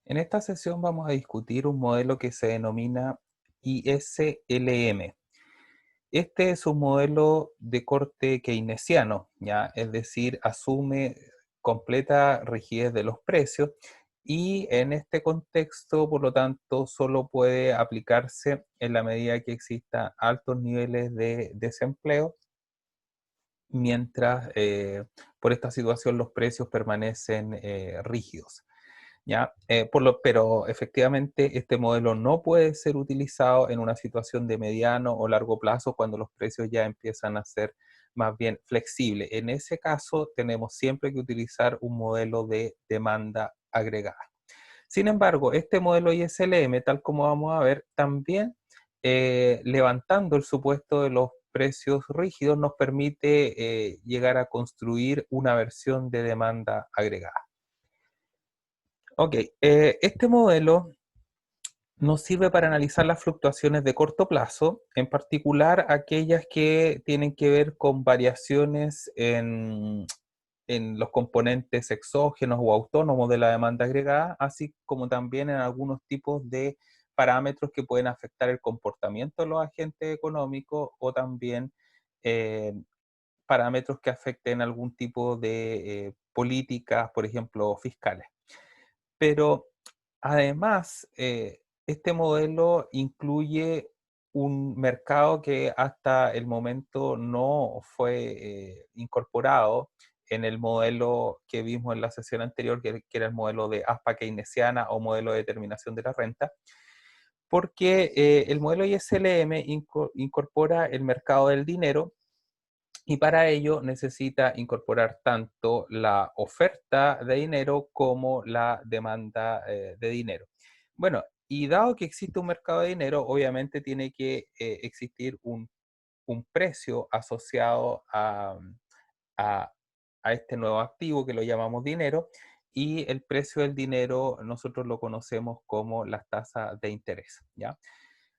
En esta sesión vamos a discutir un modelo que se denomina ISLM. Este es un modelo de corte keynesiano, ¿ya? Es decir, asume completa rigidez de los precios y en este contexto, por lo tanto, solo puede aplicarse en la medida que exista altos niveles de desempleo, mientras por esta situación los precios permanecen rígidos. ¿Ya? Pero efectivamente este modelo no puede ser utilizado en una situación de mediano o largo plazo cuando los precios ya empiezan a ser más bien flexibles. En ese caso tenemos siempre que utilizar un modelo de demanda agregada. Sin embargo, este modelo ISLM, tal como vamos a ver, también levantando el supuesto de los precios rígidos, nos permite llegar a construir una versión de demanda agregada. Ok, este modelo nos sirve para analizar las fluctuaciones de corto plazo, en particular aquellas que tienen que ver con variaciones en los componentes exógenos o autónomos de la demanda agregada, así como también en algunos tipos de parámetros que pueden afectar el comportamiento de los agentes económicos o también eh, parámetros que afecten algún tipo de políticas, por ejemplo, fiscales. Pero además, este modelo incluye un mercado que hasta el momento no fue incorporado en el modelo que vimos en la sesión anterior, que era el modelo de ASPA keynesiana o modelo de determinación de la renta, porque el modelo ISLM incorpora el mercado del dinero y para ello necesita incorporar tanto la oferta de dinero como la demanda de dinero. Bueno, y dado que existe un mercado de dinero, obviamente tiene que existir un precio asociado a, a este nuevo activo que lo llamamos dinero, y el precio del dinero nosotros lo conocemos como las tasas de interés, ¿ya?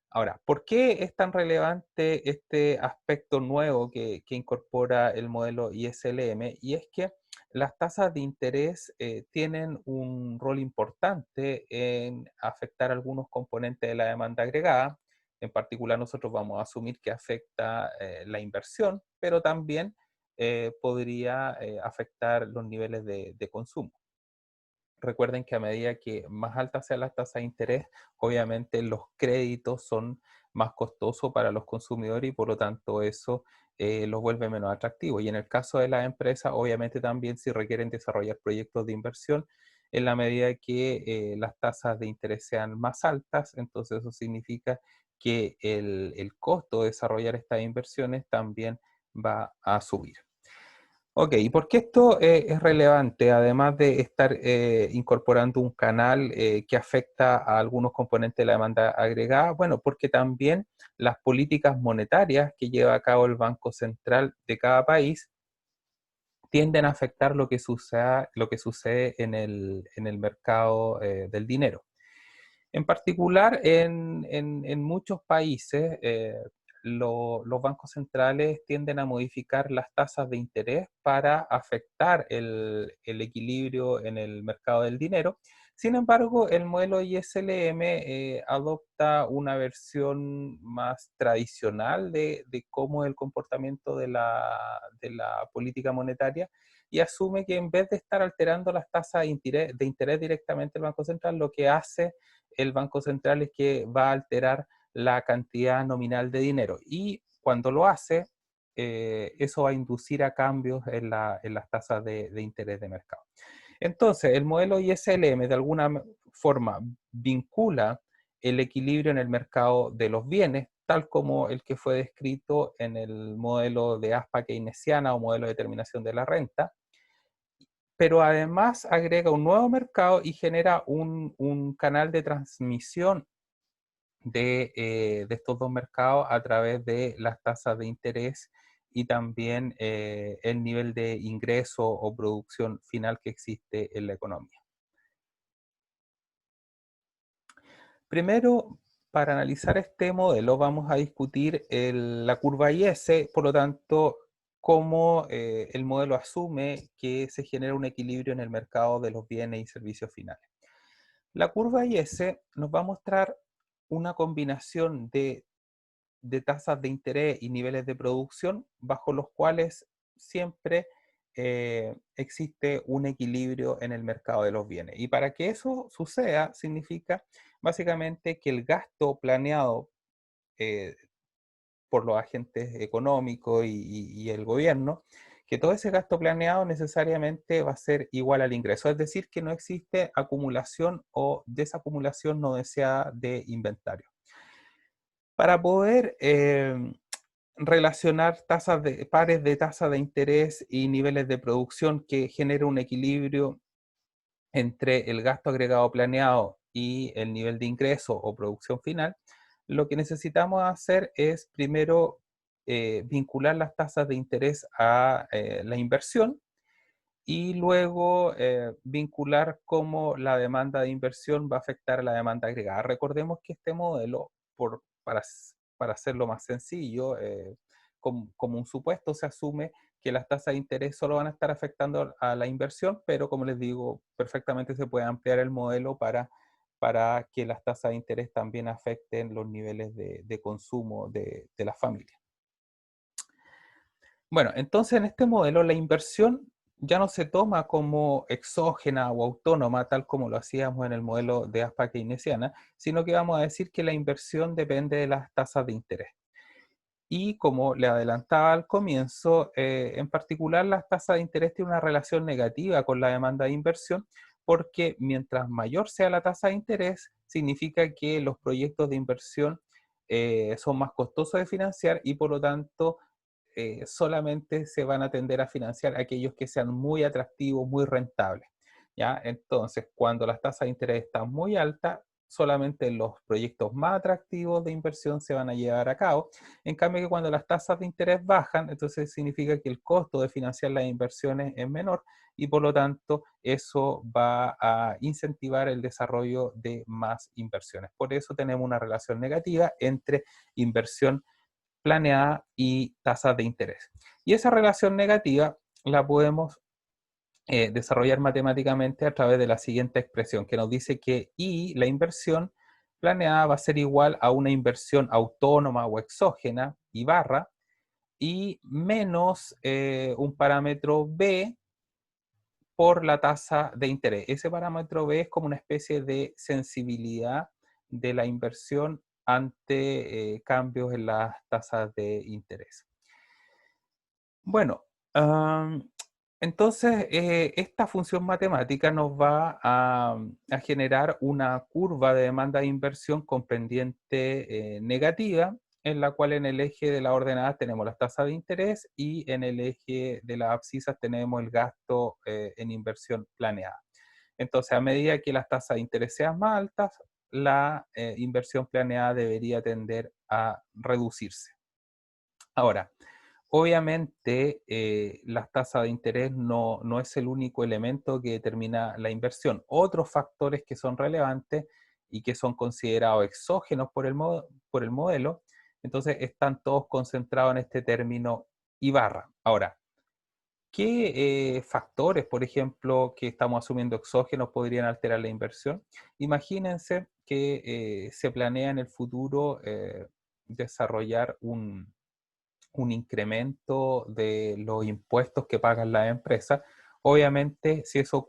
Ahora, ¿por qué es tan relevante este aspecto nuevo que incorpora el modelo ISLM? Y es que las tasas de interés tienen un rol importante en afectar algunos componentes de la demanda agregada. En particular, nosotros vamos a asumir que afecta la inversión, pero también podría afectar los niveles de consumo. Recuerden que a medida que más alta sea la tasa de interés, obviamente los créditos son más costosos para los consumidores y por lo tanto eso los vuelve menos atractivos. Y en el caso de las empresas, obviamente también si requieren desarrollar proyectos de inversión, en la medida que las tasas de interés sean más altas, entonces eso significa que el costo de desarrollar estas inversiones también va a subir. Ok, ¿y por qué esto es relevante? Además de estar incorporando un canal que afecta a algunos componentes de la demanda agregada, bueno, porque también las políticas monetarias que lleva a cabo el Banco Central de cada país tienden a afectar lo que sucede en el mercado del dinero. En particular, en muchos países, los bancos centrales tienden a modificar las tasas de interés para afectar el equilibrio en el mercado del dinero. Sin embargo, el modelo ISLM adopta una versión más tradicional de cómo es el comportamiento de la política monetaria y asume que en vez de estar alterando las tasas de interés directamente el Banco Central, lo que hace el Banco Central es que va a alterar la cantidad nominal de dinero y cuando lo hace, eso va a inducir a cambios en las tasas de interés de mercado. Entonces, el modelo ISLM de alguna forma vincula el equilibrio en el mercado de los bienes, tal como el que fue descrito en el modelo de ASPA keynesiana o modelo de determinación de la renta, pero además agrega un nuevo mercado y genera un canal de transmisión de estos dos mercados a través de las tasas de interés y también el nivel de ingreso o producción final que existe en la economía. Primero, para analizar este modelo vamos a discutir la curva IS, por lo tanto, cómo el modelo asume que se genera un equilibrio en el mercado de los bienes y servicios finales. La curva IS nos va a mostrar una combinación de tasas de interés y niveles de producción bajo los cuales siempre existe un equilibrio en el mercado de los bienes. Y para que eso suceda, significa básicamente que el gasto planeado eh, por los agentes económicos y el gobierno, que todo ese gasto planeado necesariamente va a ser igual al ingreso, es decir, que no existe acumulación o desacumulación no deseada de inventario. Para poder relacionar pares de tasa de interés y niveles de producción que genere un equilibrio entre el gasto agregado planeado y el nivel de ingreso o producción final, lo que necesitamos hacer es primero vincular las tasas de interés a la inversión y luego vincular cómo la demanda de inversión va a afectar a la demanda agregada. Recordemos que este modelo, para hacerlo más sencillo, como un supuesto, se asume que las tasas de interés solo van a estar afectando a la inversión, pero como les digo, perfectamente se puede ampliar el modelo para que las tasas de interés también afecten los niveles de consumo de las familias. Bueno, entonces en este modelo la inversión ya no se toma como exógena o autónoma, tal como lo hacíamos en el modelo de ASPA keynesiana, sino que vamos a decir que la inversión depende de las tasas de interés. Y como le adelantaba al comienzo, en particular las tasas de interés tienen una relación negativa con la demanda de inversión, porque mientras mayor sea la tasa de interés, significa que los proyectos de inversión son más costosos de financiar y por lo tanto solamente se van a tender a financiar aquellos que sean muy atractivos, muy rentables. ¿Ya? Entonces, cuando las tasas de interés están muy altas, solamente los proyectos más atractivos de inversión se van a llevar a cabo. En cambio, que cuando las tasas de interés bajan, entonces significa que el costo de financiar las inversiones es menor y por lo tanto eso va a incentivar el desarrollo de más inversiones. Por eso tenemos una relación negativa entre inversión planeada y tasas de interés. Y esa relación negativa la podemos desarrollar matemáticamente a través de la siguiente expresión que nos dice que I, la inversión planeada, va a ser igual a una inversión autónoma o exógena, I barra, y menos un parámetro B por la tasa de interés. Ese parámetro B es como una especie de sensibilidad de la inversión ante cambios en las tasas de interés. Bueno, entonces esta función matemática nos va a generar una curva de demanda de inversión con pendiente negativa, en la cual en el eje de la ordenada tenemos las tasas de interés y en el eje de las abscisas tenemos el gasto en inversión planeada. Entonces, a medida que las tasas de interés sean más altas, la inversión planeada debería tender a reducirse. Ahora, obviamente, las tasas de interés no es el único elemento que determina la inversión. Otros factores que son relevantes y que son considerados exógenos por el modelo, entonces están todos concentrados en este término I barra. Ahora, ¿qué factores, por ejemplo, que estamos asumiendo exógenos podrían alterar la inversión? Imagínense que se planea en el futuro desarrollar un incremento de los impuestos que pagan las empresas. Obviamente, si eso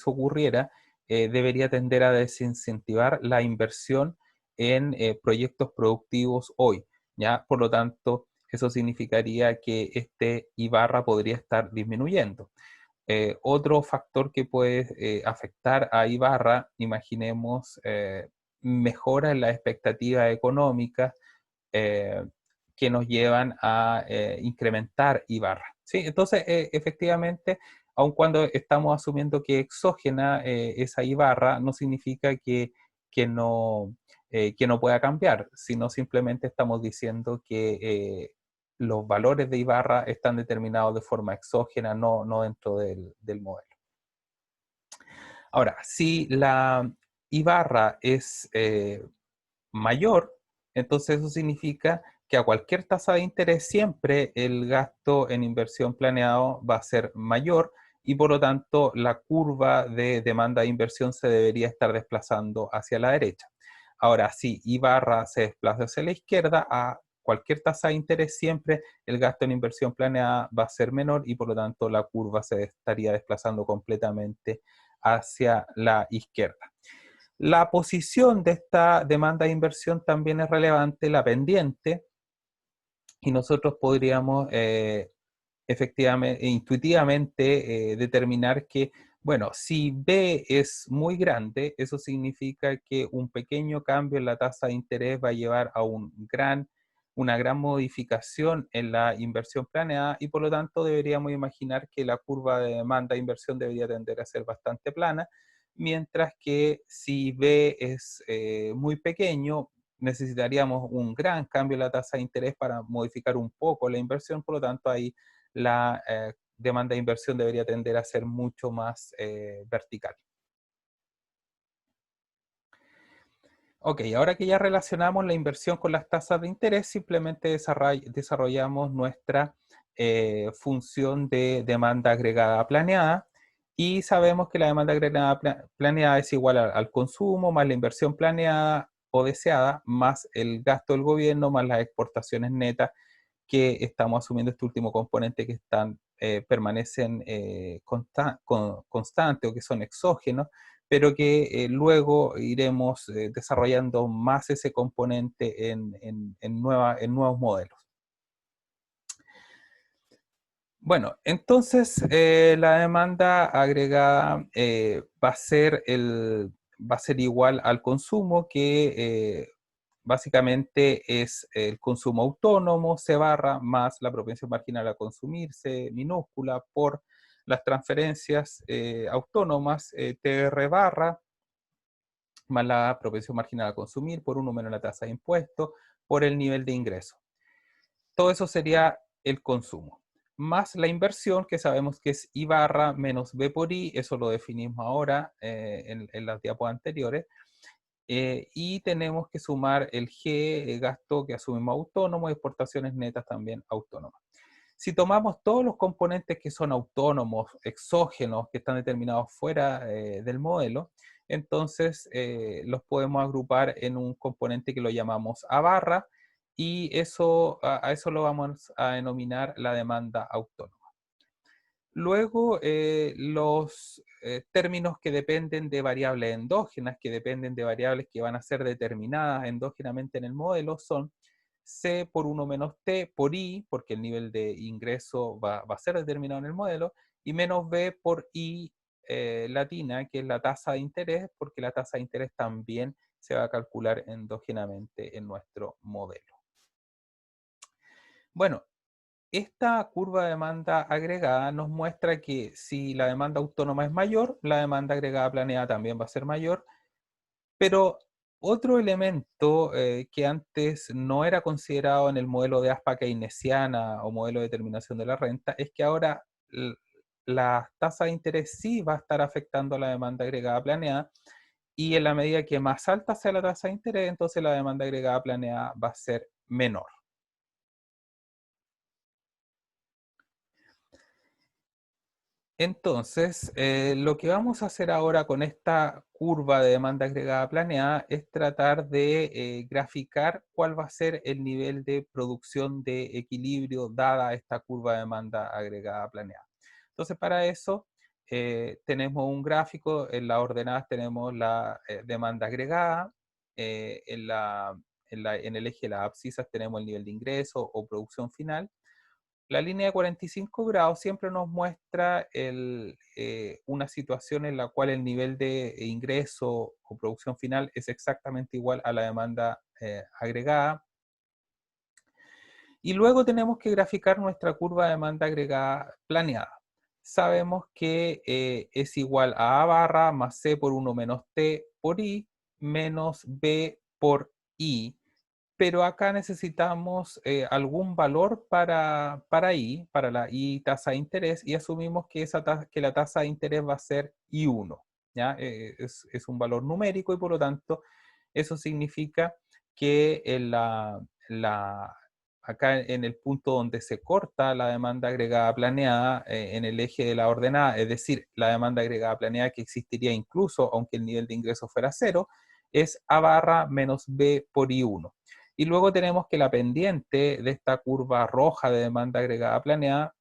ocurriera, debería tender a desincentivar la inversión en proyectos productivos hoy, ¿ya? Por lo tanto, eso significaría que este I barra podría estar disminuyendo. Otro factor que puede afectar a I barra, imaginemos, mejora en las expectativas económicas, eh, que nos llevan a incrementar I barra. ¿Sí? Entonces, efectivamente, aun cuando estamos asumiendo que exógena esa I barra, no significa que que no pueda cambiar, sino simplemente estamos diciendo que los valores de I barra están determinados de forma exógena, no dentro del modelo. Ahora, si la I barra es mayor, entonces eso significa que a cualquier tasa de interés siempre el gasto en inversión planeado va a ser mayor y por lo tanto la curva de demanda de inversión se debería estar desplazando hacia la derecha. Ahora, si I barra se desplaza hacia la izquierda, a cualquier tasa de interés siempre el gasto en inversión planeada va a ser menor y por lo tanto la curva se estaría desplazando completamente hacia la izquierda. La posición de esta demanda de inversión también es relevante, la pendiente, y nosotros podríamos efectivamente, intuitivamente determinar que, bueno, si B es muy grande, eso significa que un pequeño cambio en la tasa de interés va a llevar a una gran modificación en la inversión planeada y por lo tanto deberíamos imaginar que la curva de demanda de inversión debería tender a ser bastante plana, mientras que si B es muy pequeño, necesitaríamos un gran cambio en la tasa de interés para modificar un poco la inversión, por lo tanto ahí la demanda de inversión debería tender a ser mucho más vertical. Ok, ahora que ya relacionamos la inversión con las tasas de interés, simplemente desarrollamos nuestra función de demanda agregada planeada y sabemos que la demanda agregada planeada es igual al consumo más la inversión planeada o deseada más el gasto del gobierno más las exportaciones netas que estamos asumiendo este último componente que permanecen constantes o que son exógenos, pero que luego iremos desarrollando más ese componente en nuevos modelos. Bueno, entonces la demanda agregada va a ser igual al consumo, que básicamente es el consumo autónomo, C barra, más la propensión marginal a consumirse, minúscula, por las transferencias autónomas, TR barra, más la propensión marginal a consumir, por uno menos la tasa de impuesto, por el nivel de ingreso. Todo eso sería el consumo. Más la inversión, que sabemos que es I barra menos B por I, eso lo definimos ahora en las diapos anteriores. Y tenemos que sumar el G, gasto que asumimos autónomo, y exportaciones netas también autónomas. Si tomamos todos los componentes que son autónomos, exógenos, que están determinados fuera del modelo, entonces los podemos agrupar en un componente que lo llamamos A barra, y a eso lo vamos a denominar la demanda autónoma. Luego, los términos que dependen de variables endógenas, que dependen de variables que van a ser determinadas endógenamente en el modelo, son C por 1 menos T por I, porque el nivel de ingreso va a ser determinado en el modelo, y menos B por I latina, que es la tasa de interés, porque la tasa de interés también se va a calcular endógenamente en nuestro modelo. Bueno, esta curva de demanda agregada nos muestra que si la demanda autónoma es mayor, la demanda agregada planeada también va a ser mayor, pero otro elemento que antes no era considerado en el modelo de ASPA keynesiana o modelo de determinación de la renta es que ahora la tasa de interés sí va a estar afectando a la demanda agregada planeada, y en la medida que más alta sea la tasa de interés, entonces la demanda agregada planeada va a ser menor. Entonces, lo que vamos a hacer ahora con esta curva de demanda agregada planeada es tratar de graficar cuál va a ser el nivel de producción de equilibrio dada esta curva de demanda agregada planeada. Entonces, para eso tenemos un gráfico. En las ordenadas tenemos la demanda agregada, en el eje de las abscisas tenemos el nivel de ingreso o producción final. La línea de 45 grados siempre nos muestra una situación en la cual el nivel de ingreso o producción final es exactamente igual a la demanda agregada. Y luego tenemos que graficar nuestra curva de demanda agregada planeada. Sabemos que es igual a barra más C por 1 menos T por I menos B por I, pero acá necesitamos algún valor para I, para la I tasa de interés, y asumimos que, que la tasa de interés va a ser I1, ¿ya? Es un valor numérico y por lo tanto eso significa que acá en el punto donde se corta la demanda agregada planeada en el eje de la ordenada, es decir, la demanda agregada planeada que existiría incluso aunque el nivel de ingreso fuera cero, es A barra menos B por I1. Y luego tenemos que la pendiente de esta curva roja de demanda agregada planeada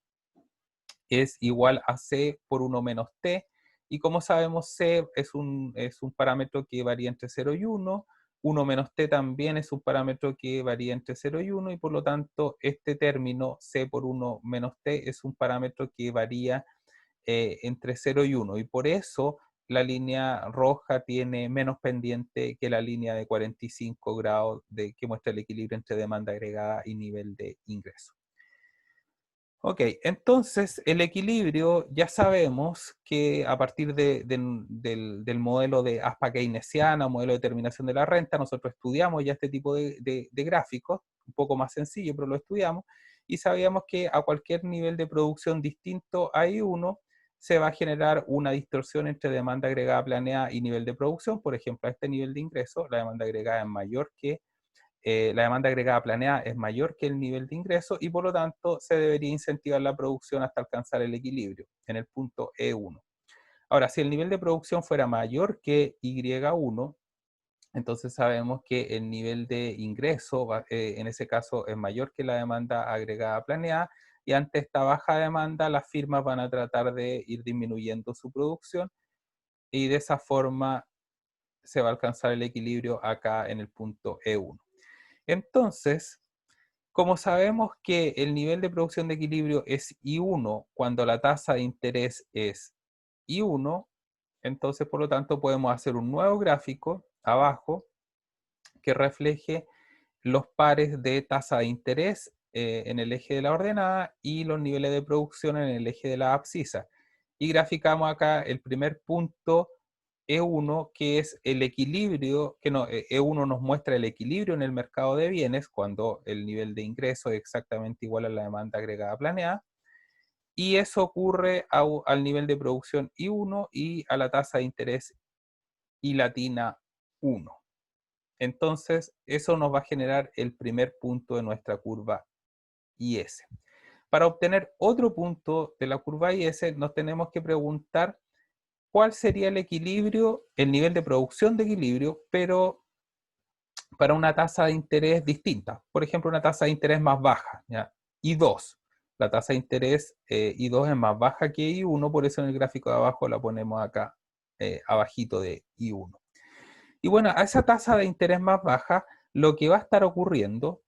es igual a C por 1 menos T. Y como sabemos, C es un parámetro que varía entre 0 y 1. 1 menos T también es un parámetro que varía entre 0 y 1. Y por lo tanto, este término C por 1 menos T es un parámetro que varía entre 0 y 1. Y por eso la línea roja tiene menos pendiente que la línea de 45 grados que muestra el equilibrio entre demanda agregada y nivel de ingreso. Ok, entonces el equilibrio ya sabemos que a partir del modelo de ASPA keynesiana, modelo de determinación de la renta, nosotros estudiamos ya este tipo de gráficos, un poco más sencillo, pero lo estudiamos, y sabíamos que a cualquier nivel de producción distinto a I1 se va a generar una distorsión entre demanda agregada planeada y nivel de producción. Por ejemplo, a este nivel de ingreso, la demanda agregada es mayor que la demanda agregada planeada es mayor que el nivel de ingreso y por lo tanto se debería incentivar la producción hasta alcanzar el equilibrio en el punto E1. Ahora, si el nivel de producción fuera mayor que Y1, entonces sabemos que el nivel de ingreso en ese caso es mayor que la demanda agregada planeada y ante esta baja demanda las firmas van a tratar de ir disminuyendo su producción y de esa forma se va a alcanzar el equilibrio acá en el punto E1. Entonces, como sabemos que el nivel de producción de equilibrio es I1 cuando la tasa de interés es I1, entonces por lo tanto podemos hacer un nuevo gráfico abajo que refleje los pares de tasa de interés en el eje de la ordenada y los niveles de producción en el eje de la abscisa. Y graficamos acá el primer punto E1, que es el equilibrio, que no, E1 nos muestra el equilibrio en el mercado de bienes cuando el nivel de ingreso es exactamente igual a la demanda agregada planeada. Y eso ocurre al nivel de producción I1 y a la tasa de interés I latina 1. Entonces, eso nos va a generar el primer punto de nuestra curva IS. Para obtener otro punto de la curva IS, nos tenemos que preguntar cuál sería el equilibrio, el nivel de producción de equilibrio, pero para una tasa de interés distinta. Por ejemplo, una tasa de interés más baja, ¿ya? I2. La tasa de interés I2 es más baja que I1, por eso en el gráfico de abajo la ponemos acá, abajito de I1. Y bueno, a esa tasa de interés más baja, lo que va a estar ocurriendo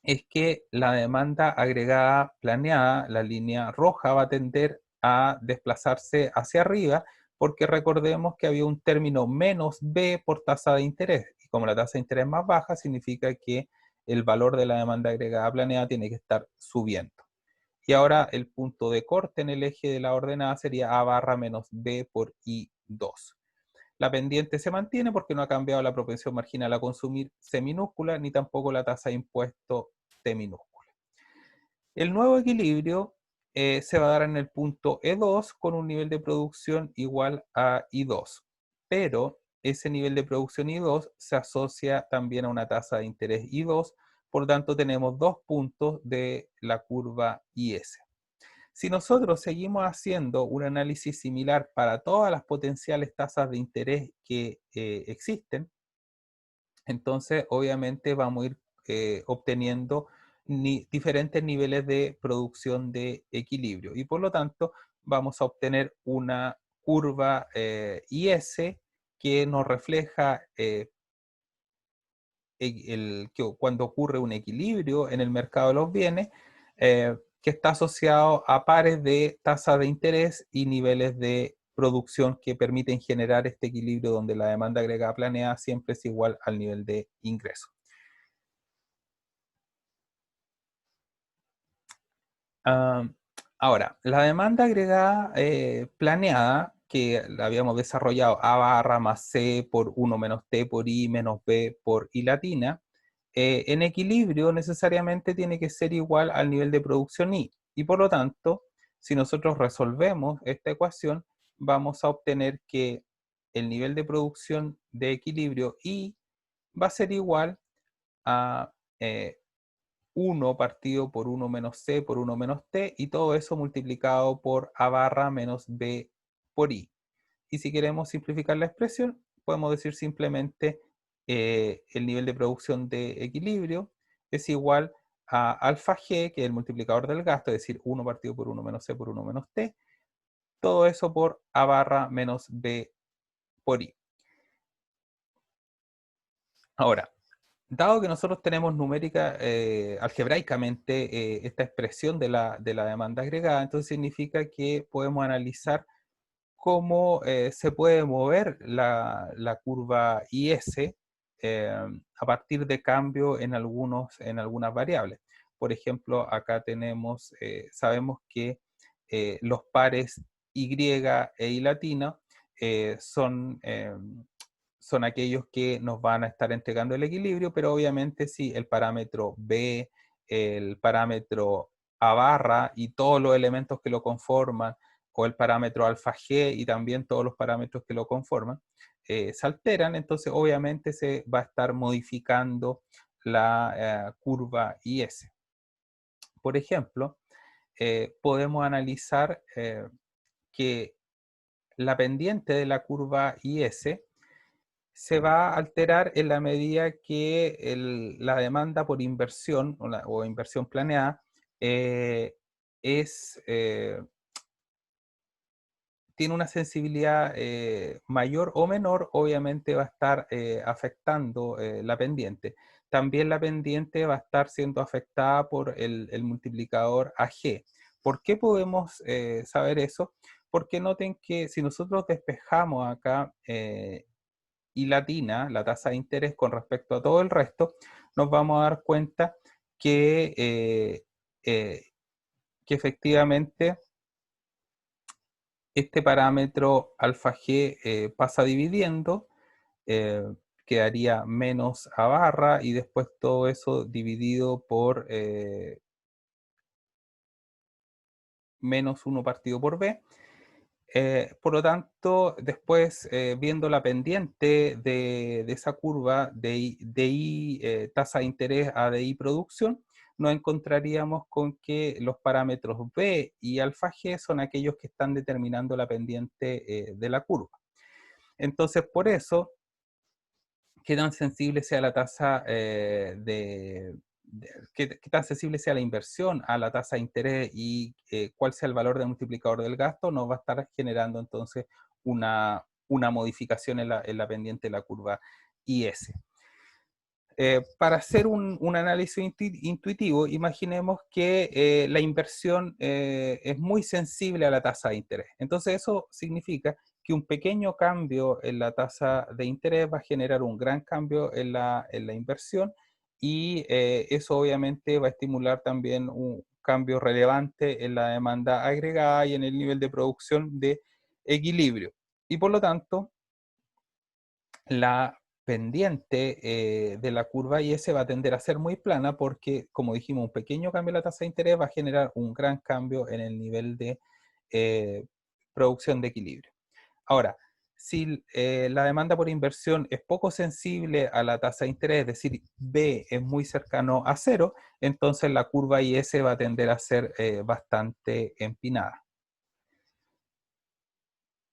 es que la demanda agregada planeada, la línea roja, va a tender a desplazarse hacia arriba, porque recordemos que había un término menos B por tasa de interés. Y como la tasa de interés es más baja, significa que el valor de la demanda agregada planeada tiene que estar subiendo. Y ahora el punto de corte en el eje de la ordenada sería A barra menos B por I2. La pendiente se mantiene porque no ha cambiado la propensión marginal a consumir C minúscula, ni tampoco la tasa de impuesto T minúscula. El nuevo equilibrio se va a dar en el punto E2 con un nivel de producción igual a I2. Pero ese nivel de producción I2 se asocia también a una tasa de interés I2, por lo tanto tenemos dos puntos de la curva IS. Si nosotros seguimos haciendo un análisis similar para todas las potenciales tasas de interés que existen, entonces obviamente vamos a ir obteniendo diferentes niveles de producción de equilibrio y por lo tanto vamos a obtener una curva IS que nos refleja cuando ocurre un equilibrio en el mercado de los bienes, que está asociado a pares de tasa de interés y niveles de producción que permiten generar este equilibrio donde la demanda agregada planeada siempre es igual al nivel de ingreso. Ahora, la demanda agregada planeada, que la habíamos desarrollado A barra más C por 1 menos T por I menos B por I latina, en equilibrio necesariamente tiene que ser igual al nivel de producción I. Y por lo tanto, si nosotros resolvemos esta ecuación, vamos a obtener que el nivel de producción de equilibrio I va a ser igual a 1 partido por 1 menos C por 1 menos T, y todo eso multiplicado por A barra menos B por I. Y si queremos simplificar la expresión, podemos decir simplemente el nivel de producción de equilibrio es igual a alfa G, que es el multiplicador del gasto, es decir, 1 partido por 1 menos C por 1 menos T, todo eso por A barra menos B por I. Ahora, dado que nosotros tenemos numérica, algebraicamente, esta expresión de la demanda agregada, entonces significa que podemos analizar cómo se puede mover la curva IS a partir de cambio en algunas variables. Por ejemplo, acá tenemos, sabemos que los pares Y e I latina son aquellos que nos van a estar entregando el equilibrio, pero obviamente si el parámetro B, el parámetro A barra y todos los elementos que lo conforman, o el parámetro alfa G y también todos los parámetros que lo conforman, se alteran, entonces obviamente se va a estar modificando la curva IS. Por ejemplo, podemos analizar que la pendiente de la curva IS se va a alterar en la medida que la demanda por inversión o inversión planeada eh, es, tiene una sensibilidad mayor o menor, obviamente va a estar afectando la pendiente. También la pendiente va a estar siendo afectada por el multiplicador AG. ¿Por qué podemos saber eso? Porque noten que si nosotros despejamos acá y latina, la tasa de interés con respecto a todo el resto, nos vamos a dar cuenta eh, que efectivamente este parámetro alfa G pasa dividiendo, eh, quedaría menos A barra y después todo eso dividido por menos 1 partido por B. Por lo tanto, después, viendo la pendiente de esa curva de I, tasa de interés a DI producción, nos encontraríamos con que los parámetros B y alfa G son aquellos que están determinando la pendiente de la curva. Entonces, por eso, qué tan sensible sea la tasa qué tan sensible sea la inversión a la tasa de interés y cuál sea el valor del multiplicador del gasto, nos va a estar generando entonces una modificación en la pendiente de la curva IS. Para hacer un análisis intuitivo, imaginemos que la inversión es muy sensible a la tasa de interés. Entonces eso significa que un pequeño cambio en la tasa de interés va a generar un gran cambio en la inversión, y eso obviamente va a estimular también un cambio relevante en la demanda agregada y en el nivel de producción de equilibrio. Y por lo tanto, la pendiente de la curva IS va a tender a ser muy plana porque, como dijimos, un pequeño cambio en la tasa de interés va a generar un gran cambio en el nivel de eh, producción de equilibrio. Ahora, si la demanda por inversión es poco sensible a la tasa de interés, es decir, B es muy cercano a cero, entonces la curva IS va a tender a ser bastante empinada.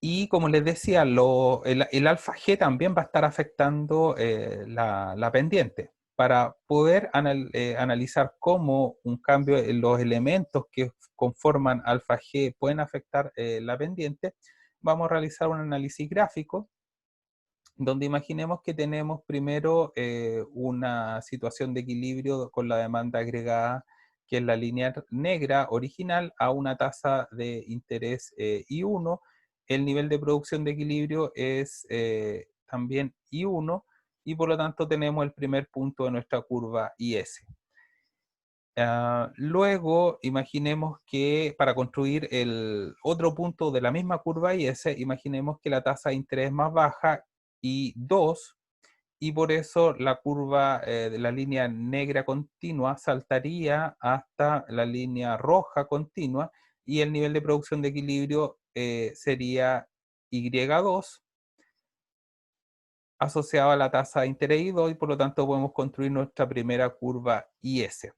Y como les decía, el alfa G también va a estar afectando la pendiente. Para poder analizar cómo un cambio en los elementos que conforman alfa G pueden afectar la pendiente, vamos a realizar un análisis gráfico donde imaginemos que tenemos primero una situación de equilibrio con la demanda agregada, que es la línea negra original, a una tasa de interés I1. El nivel de producción de equilibrio es también I1, y por lo tanto tenemos el primer punto de nuestra curva IS. Luego, imaginemos que para construir el otro punto de la misma curva IS, imaginemos que la tasa de interés es más baja, I2, y por eso la curva de la línea negra continua saltaría hasta la línea roja continua, y el nivel de producción de equilibrio sería Y2 asociado a la tasa de interés I2, y por lo tanto podemos construir nuestra primera curva IS.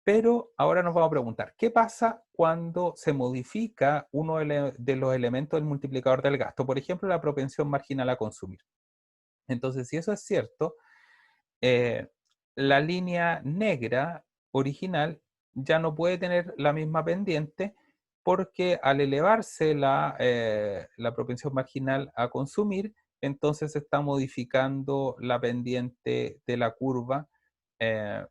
Pero ahora nos vamos a preguntar, ¿qué pasa cuando se modifica uno de los elementos del multiplicador del gasto? Por ejemplo, la propensión marginal a consumir. Entonces, si eso es cierto, eh, la línea negra original ya no puede tener la misma pendiente porque al elevarse la propensión marginal a consumir, entonces se está modificando la pendiente de la curva. eh,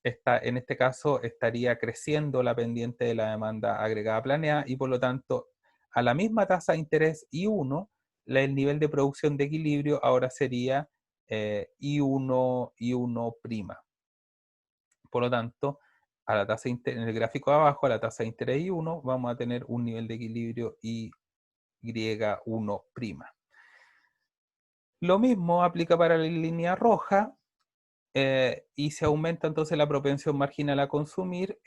en este caso estaría creciendo la pendiente de la demanda agregada planeada y por lo tanto a la misma tasa de interés I1, el nivel de producción de equilibrio ahora sería I1 prima. Por lo tanto, a la tasa en el gráfico de abajo, a la tasa de interés I1, vamos a tener un nivel de equilibrio Y1 prima. Lo mismo aplica para la línea roja, y se aumenta entonces la propensión marginal a consumir,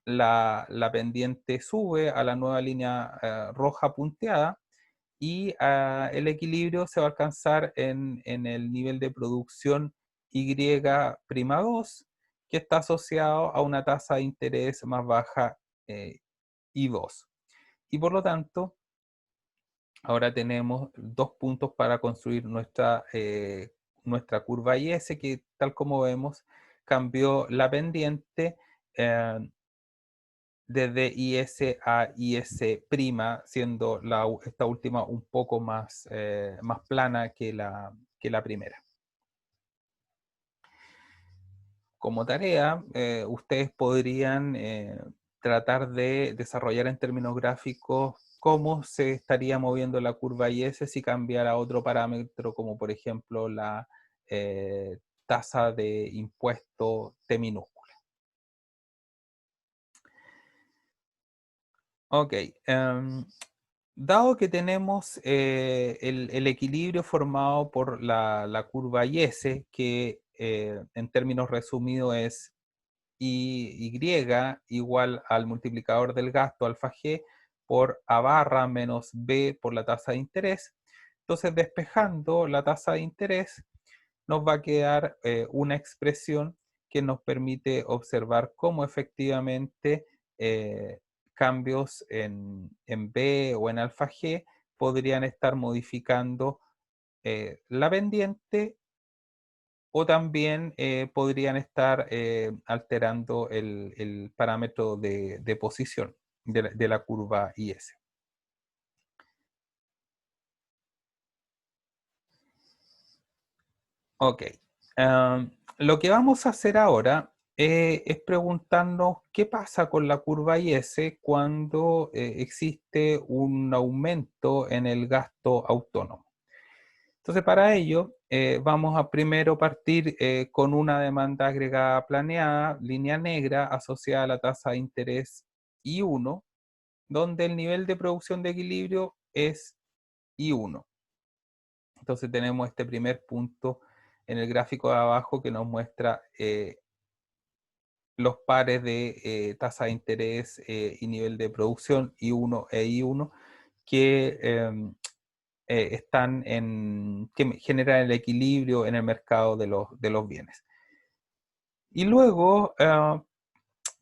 la pendiente sube a la nueva línea roja punteada y el equilibrio se va a alcanzar en el nivel de producción Y'2, que está asociado a una tasa de interés más baja, I2. Y por lo tanto, ahora tenemos dos puntos para construir nuestra curva IS, que tal como vemos, cambió la pendiente eh, desde IS a IS', siendo esta última un poco más plana que la primera. Como tarea, ustedes podrían tratar de desarrollar en términos gráficos cómo se estaría moviendo la curva IS si cambiara otro parámetro, como por ejemplo la tasa de impuesto T minúscula. Ok. Dado que tenemos el equilibrio formado por la curva IS, que en términos resumidos es Y igual al multiplicador del gasto alfa G por A barra menos B por la tasa de interés. Entonces, despejando la tasa de interés, nos va a quedar una expresión que nos permite observar cómo efectivamente cambios en B o en alfa G podrían estar modificando la pendiente o también podrían estar alterando el parámetro de posición de la curva IS. Ok. Lo que vamos a hacer ahora es preguntarnos qué pasa con la curva IS cuando existe un aumento en el gasto autónomo. Entonces, para ello, vamos a primero partir con una demanda agregada planeada, línea negra, asociada a la tasa de interés I1, donde el nivel de producción de equilibrio es I1. Entonces tenemos este primer punto en el gráfico de abajo que nos muestra los pares de tasa de interés y nivel de producción I1 e I1 que que generan el equilibrio en el mercado de los bienes. Y luego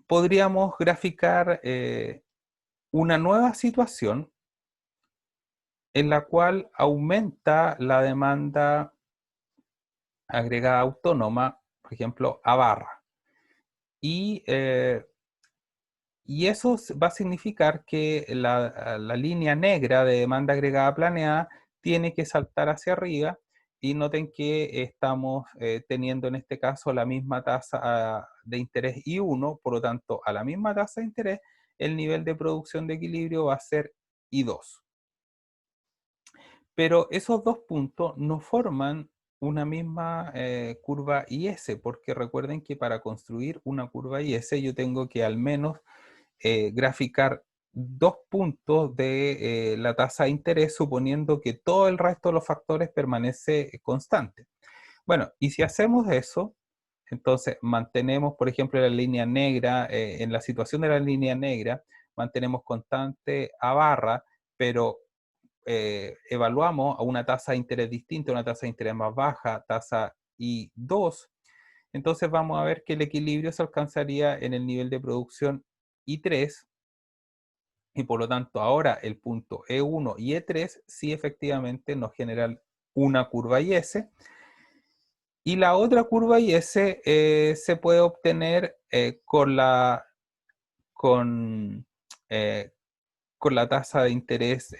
podríamos graficar una nueva situación en la cual aumenta la demanda agregada autónoma, por ejemplo, a barra. Y, y eso va a significar que la línea negra de demanda agregada planeada tiene que saltar hacia arriba y noten que estamos teniendo en este caso la misma tasa de interés I1, por lo tanto, a la misma tasa de interés, el nivel de producción de equilibrio va a ser I2. Pero esos dos puntos no forman una misma curva IS, porque recuerden que para construir una curva IS yo tengo que al menos graficar dos puntos de la tasa de interés, suponiendo que todo el resto de los factores permanece constante. Bueno, y si hacemos eso, entonces mantenemos, por ejemplo, la línea negra, en la situación de la línea negra, mantenemos constante a barra, pero evaluamos a una tasa de interés distinta, una tasa de interés más baja, tasa I2, entonces vamos a ver que el equilibrio se alcanzaría en el nivel de producción I3, y por lo tanto ahora el punto E1 y E3 sí efectivamente nos generan una curva IS, y la otra curva IS se puede obtener con, eh, con la tasa de interés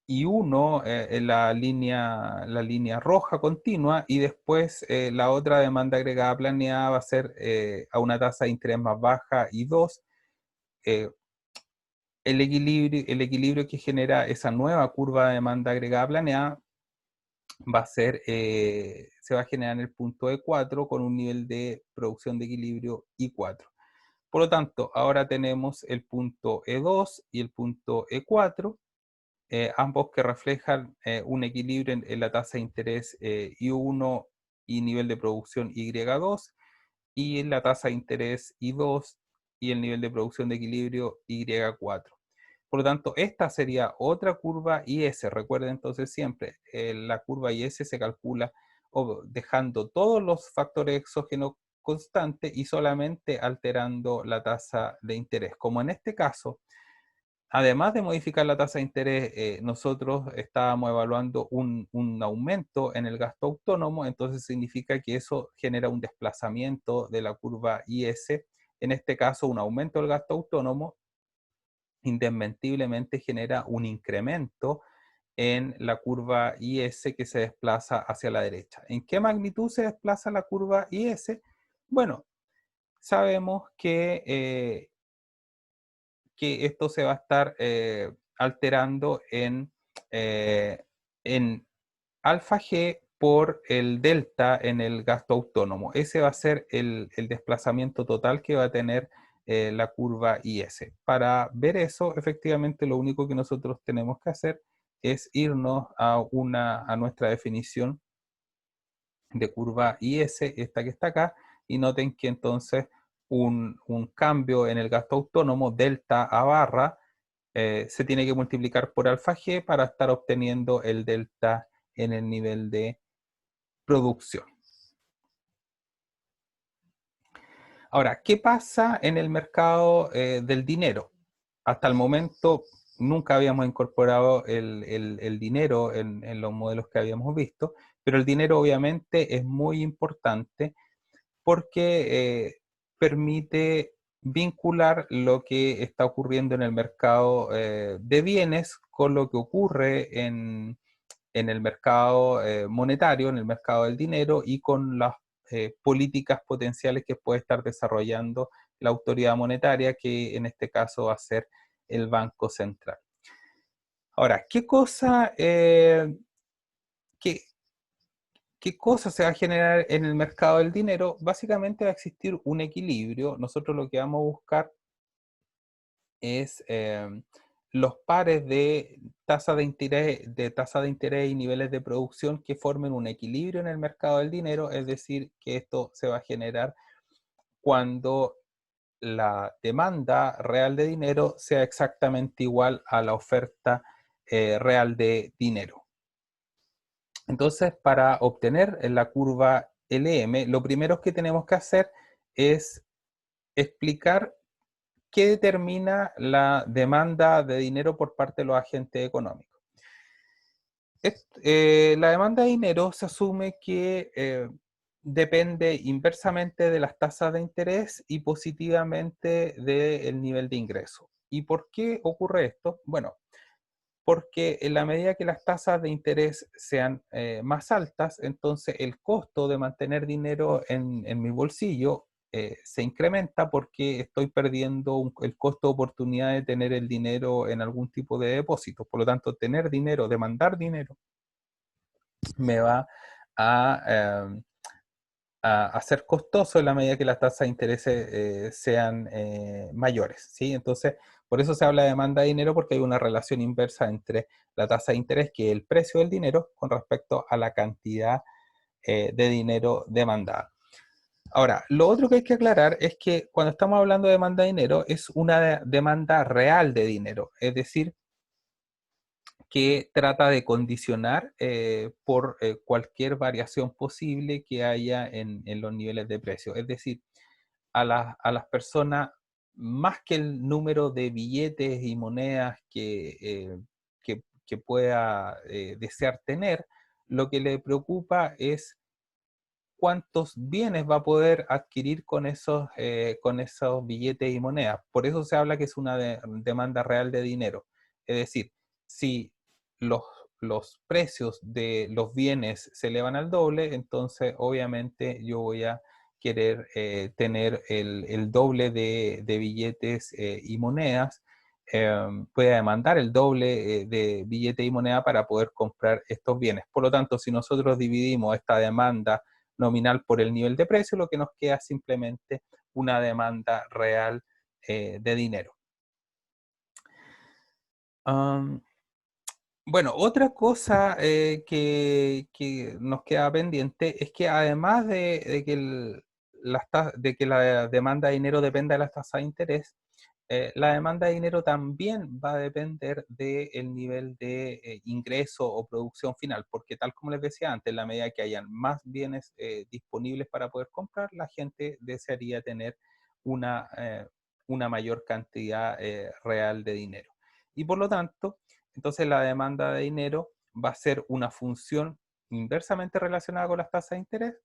I1 en la línea roja continua, y después la otra demanda agregada planeada va a ser a una tasa de interés más baja I2. eh, el equilibrio que genera esa nueva curva de demanda agregada planeada va a ser, se va a generar en el punto E4 con un nivel de producción de equilibrio I4. Por lo tanto, ahora tenemos el punto E2 y el punto E4, ambos que reflejan un equilibrio en la tasa de interés I1 y nivel de producción Y2, y en la tasa de interés I2 y el nivel de producción de equilibrio Y4. Por lo tanto, esta sería otra curva IS. Recuerden entonces siempre, la curva IS se calcula dejando todos los factores exógenos constantes y solamente alterando la tasa de interés. Como en este caso, además de modificar la tasa de interés, nosotros estábamos evaluando un aumento en el gasto autónomo, entonces significa que eso genera un desplazamiento de la curva IS. En este caso, un aumento del gasto autónomo indesmentiblemente genera un incremento en la curva IS que se desplaza hacia la derecha. ¿En qué magnitud se desplaza la curva IS? Bueno, sabemos que esto se va a estar alterando en alfa G por el delta en el gasto autónomo. Ese va a ser el desplazamiento total que va a tener la curva IS. Para ver eso, efectivamente, lo único que nosotros tenemos que hacer es irnos a nuestra definición de curva IS, esta que está acá, y noten que entonces un cambio en el gasto autónomo, delta a barra, se tiene que multiplicar por alfa G para estar obteniendo el delta en el nivel de producción. Ahora, ¿qué pasa en el mercado del dinero? Hasta el momento nunca habíamos incorporado el dinero en los modelos que habíamos visto, pero el dinero obviamente es muy importante porque permite vincular lo que está ocurriendo en el mercado de bienes con lo que ocurre en el mercado monetario, en el mercado del dinero, y con las políticas potenciales que puede estar desarrollando la autoridad monetaria, que en este caso va a ser el Banco Central. Ahora, qué, ¿qué cosa se va a generar en el mercado del dinero? Básicamente va a existir un equilibrio. Nosotros lo que vamos a buscar es los pares de tasa de interés y niveles de producción que formen un equilibrio en el mercado del dinero, es decir, que esto se va a generar cuando la demanda real de dinero sea exactamente igual a la oferta real de dinero. Entonces, para obtener la curva LM, lo primero que tenemos que hacer es explicar qué determina la demanda de dinero por parte de los agentes económicos. La demanda de dinero se asume que depende inversamente de las tasas de interés y positivamente del nivel de ingreso. ¿Y por qué ocurre esto? Bueno, porque en la medida que las tasas de interés sean más altas, entonces el costo de mantener dinero en mi bolsillo se incrementa, porque estoy perdiendo el costo de oportunidad de tener el dinero en algún tipo de depósito. Por lo tanto, tener dinero, demandar dinero, me va a, a ser costoso en la medida que las tasas de interés sean mayores, ¿sí? Entonces, por eso se habla de demanda de dinero, porque hay una relación inversa entre la tasa de interés, que es el precio del dinero, con respecto a la cantidad de dinero demandada. Ahora, lo otro que hay que aclarar es que cuando estamos hablando de demanda de dinero, es una demanda real de dinero, es decir, que trata de condicionar por cualquier variación posible que haya en los niveles de precio. Es decir, a las personas, más que el número de billetes y monedas que pueda desear tener, lo que le preocupa es cuántos bienes va a poder adquirir con esos billetes y monedas. Por eso se habla que es una demanda real de dinero. Es decir, si los, los precios de los bienes se elevan al doble, entonces obviamente yo voy a querer tener el doble de billetes y monedas. Voy a demandar el doble de billetes y moneda para poder comprar estos bienes. Por lo tanto, si nosotros dividimos esta demanda nominal por el nivel de precio, lo que nos queda es simplemente una demanda real de dinero. Bueno, otra cosa que nos queda pendiente es que además de que la demanda de dinero dependa de las tasas de interés, la demanda de dinero también va a depender del nivel de ingreso o producción final, porque tal como les decía antes, en la medida que hayan más bienes disponibles para poder comprar, la gente desearía tener una, eh, una mayor cantidad real de dinero. Y por lo tanto, entonces la demanda de dinero va a ser una función inversamente relacionada con las tasas de interés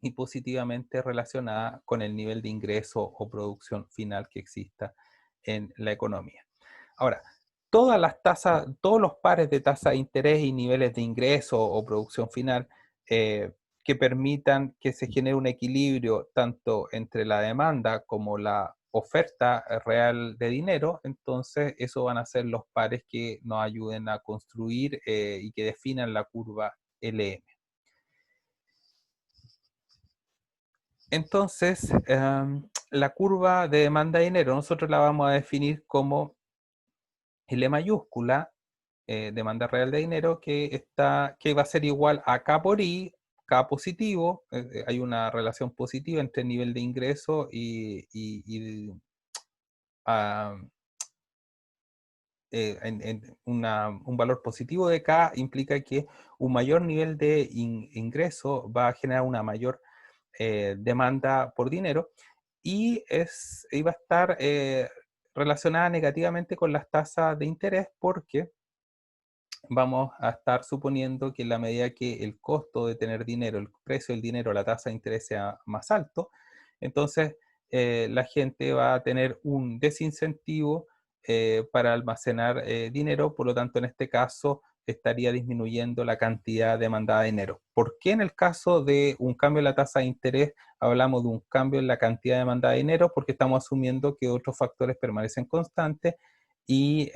y positivamente relacionada con el nivel de ingreso o producción final que exista en la economía. Ahora, todas las tasas, todos los pares de tasa de interés y niveles de ingreso o producción final que permitan que se genere un equilibrio tanto entre la demanda como la oferta real de dinero, entonces eso van a ser los pares que nos ayuden a construir y que definan la curva LM. Entonces, la curva de demanda de dinero nosotros la vamos a definir como L mayúscula, demanda real de dinero, que va a ser igual a K por I, K positivo, hay una relación positiva entre el nivel de ingreso y ah, un valor positivo de K implica que un mayor nivel de ingreso va a generar una mayor demanda por dinero y va a estar relacionada negativamente con las tasas de interés porque vamos a estar suponiendo que en la medida que el costo de tener dinero, el precio del dinero, la tasa de interés sea más alto, entonces la gente va a tener un desincentivo para almacenar dinero, por lo tanto en este caso estaría disminuyendo la cantidad demandada de dinero. ¿Por qué en el caso de un cambio en la tasa de interés hablamos de un cambio en la cantidad demandada de dinero? Porque estamos asumiendo que otros factores permanecen constantes y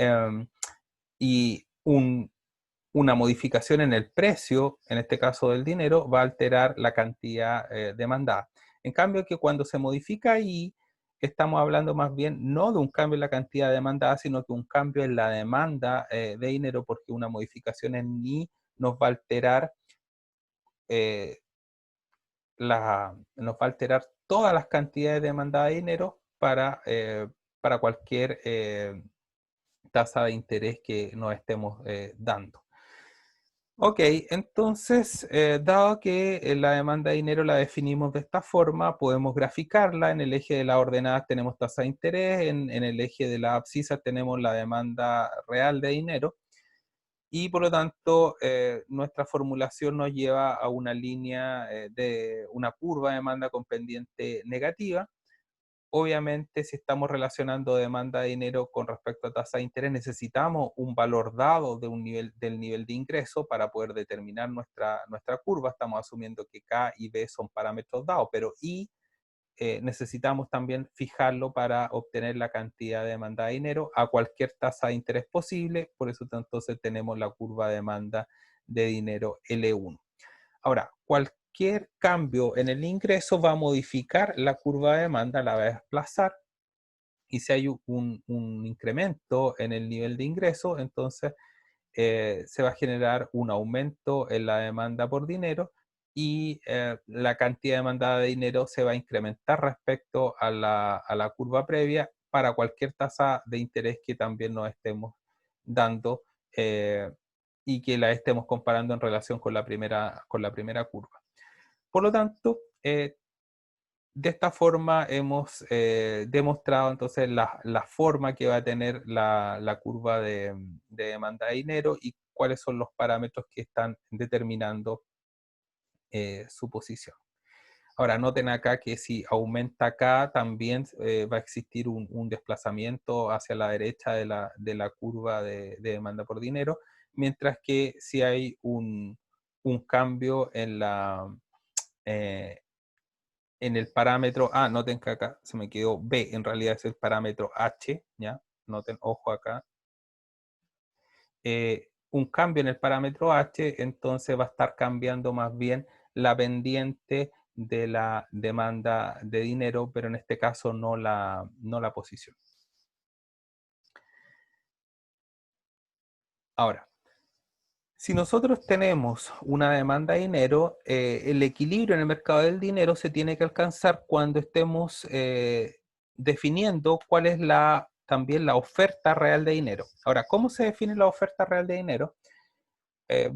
una modificación en el precio, en este caso del dinero, va a alterar la cantidad demandada. En cambio, que cuando se modifica ahí, estamos hablando más bien no de un cambio en la cantidad demandada, sino que un cambio en la demanda de dinero, porque una modificación en I nos va a alterar eh, nos va a alterar todas las cantidades demandadas de dinero para cualquier tasa de interés que nos estemos dando. Ok, entonces, dado que la demanda de dinero la definimos de esta forma, podemos graficarla. En el eje de las ordenadas tenemos tasa de interés, en el eje de las abscisas tenemos la demanda real de dinero, y por lo tanto, nuestra formulación nos lleva a una línea de una curva de demanda con pendiente negativa. Obviamente, si estamos relacionando demanda de dinero con respecto a tasa de interés, necesitamos un valor dado del nivel de ingreso para poder determinar nuestra curva. Estamos asumiendo que K y B son parámetros dados, pero I necesitamos también fijarlo para obtener la cantidad de demanda de dinero a cualquier tasa de interés posible. Por eso entonces tenemos la curva de demanda de dinero L1. Ahora, cualquier cambio en el ingreso va a modificar la curva de demanda, la va a desplazar, y si hay un incremento en el nivel de ingreso, entonces se va a generar un aumento en la demanda por dinero y la cantidad demandada de dinero se va a incrementar respecto a la curva previa para cualquier tasa de interés que también nos estemos dando y que la estemos comparando en relación con la primera curva. Por lo tanto, de esta forma hemos demostrado entonces la forma que va a tener la curva de demanda de dinero y cuáles son los parámetros que están determinando su posición. Ahora, noten acá que si aumenta acá, también va a existir un desplazamiento hacia la derecha de la curva de demanda por dinero, mientras que si hay un cambio eh, en el parámetro A, noten que acá se me quedó B, en realidad es el parámetro H, ¿ya? Noten, ojo acá. Un cambio en el parámetro H, entonces va a estar cambiando más bien la pendiente de la demanda de dinero, pero en este caso no la posición. Ahora, si nosotros tenemos una demanda de dinero, el equilibrio en el mercado del dinero se tiene que alcanzar cuando estemos definiendo cuál es también la oferta real de dinero. Ahora, ¿cómo se define la oferta real de dinero?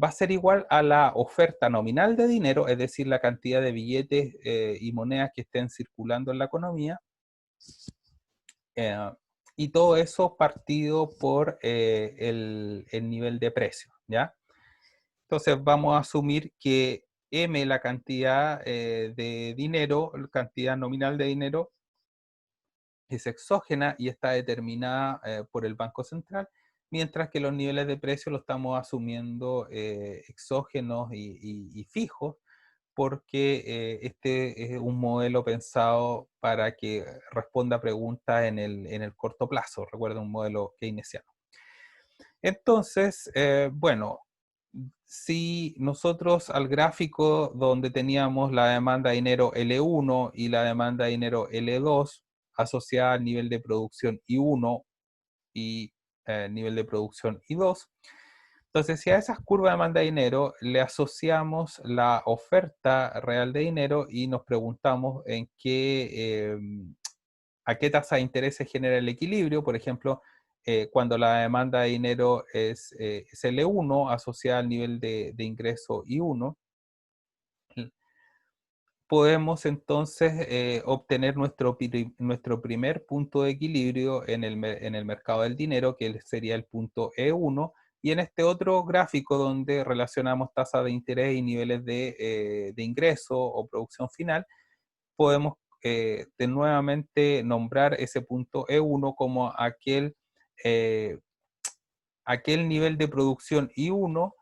Va a ser igual a la oferta nominal de dinero, es decir, la cantidad de billetes y monedas que estén circulando en la economía, eh, y todo eso partido por el nivel de precio, ¿ya? Entonces vamos a asumir que M, la cantidad de dinero, la cantidad nominal de dinero, es exógena y está determinada por el Banco Central, mientras que los niveles de precio lo estamos asumiendo exógenos y fijos, porque este es un modelo pensado para que responda a preguntas en el corto plazo. Recuerda, un modelo keynesiano. Entonces, bueno, si nosotros al gráfico donde teníamos la demanda de dinero L1 y la demanda de dinero L2 asociada al nivel de producción I1 y nivel de producción I2, entonces si a esas curvas de demanda de dinero le asociamos la oferta real de dinero y nos preguntamos a qué tasa de interés se genera el equilibrio, por ejemplo, cuando la demanda de dinero es L1 asociada al nivel de ingreso I1, podemos entonces obtener nuestro primer punto de equilibrio en el mercado del dinero, que sería el punto E1, y en este otro gráfico donde relacionamos tasa de interés y niveles de ingreso o producción final, podemos nuevamente nombrar ese punto E1 como eh, aquel nivel de producción I1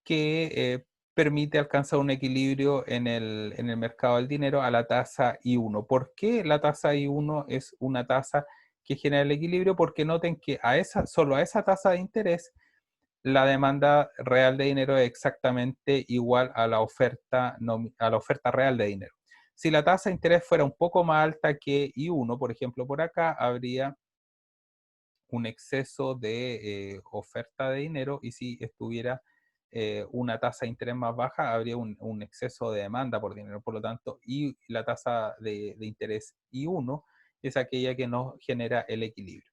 que permite alcanzar un equilibrio en el mercado del dinero a la tasa I1. ¿Por qué la tasa I1 es una tasa que genera el equilibrio? Porque noten que solo a esa tasa de interés la demanda real de dinero es exactamente igual a la oferta, a la oferta real de dinero. Si la tasa de interés fuera un poco más alta que I1, por ejemplo, por acá, habría un exceso de oferta de dinero, y si estuviera una tasa de interés más baja, habría un exceso de demanda por dinero. Por lo tanto, y la tasa de interés I1 es aquella que nos genera el equilibrio.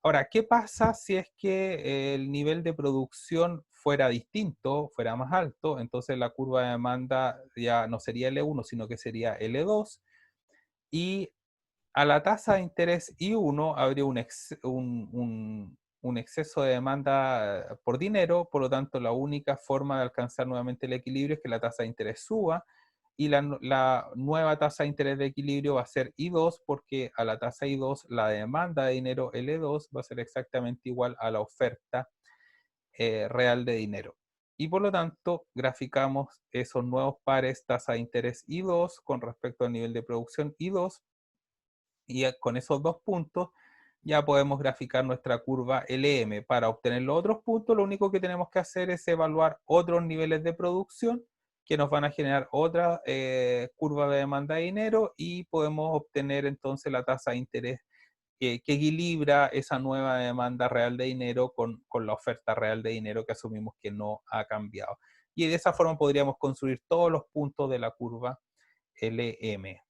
Ahora, ¿qué pasa si es que el nivel de producción fuera distinto, fuera más alto? Entonces la curva de demanda ya no sería L1, sino que sería L2, y a la tasa de interés I1 habría un exceso de demanda por dinero. Por lo tanto, la única forma de alcanzar nuevamente el equilibrio es que la tasa de interés suba, y la nueva tasa de interés de equilibrio va a ser I2, porque a la tasa I2 la demanda de dinero L2 va a ser exactamente igual a la oferta real de dinero. Y por lo tanto, graficamos esos nuevos pares tasa de interés I2 con respecto al nivel de producción I2, y con esos dos puntos ya podemos graficar nuestra curva LM. Para obtener los otros puntos, lo único que tenemos que hacer es evaluar otros niveles de producción que nos van a generar otra curva de demanda de dinero, y podemos obtener entonces la tasa de interés que equilibra esa nueva demanda real de dinero con la oferta real de dinero que asumimos que no ha cambiado. Y de esa forma podríamos construir todos los puntos de la curva LM.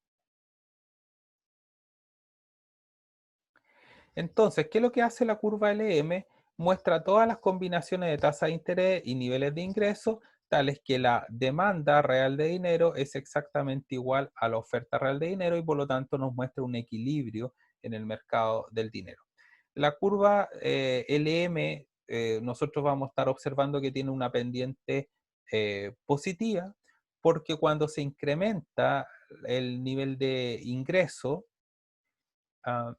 Entonces, ¿qué es lo que hace la curva LM? muestra todas las combinaciones de tasa de interés y niveles de ingreso, tales que la demanda real de dinero es exactamente igual a la oferta real de dinero y por lo tanto nos muestra un equilibrio en el mercado del dinero. La curva LM, nosotros vamos a estar observando que tiene una pendiente positiva, porque cuando se incrementa el nivel de ingreso, uh,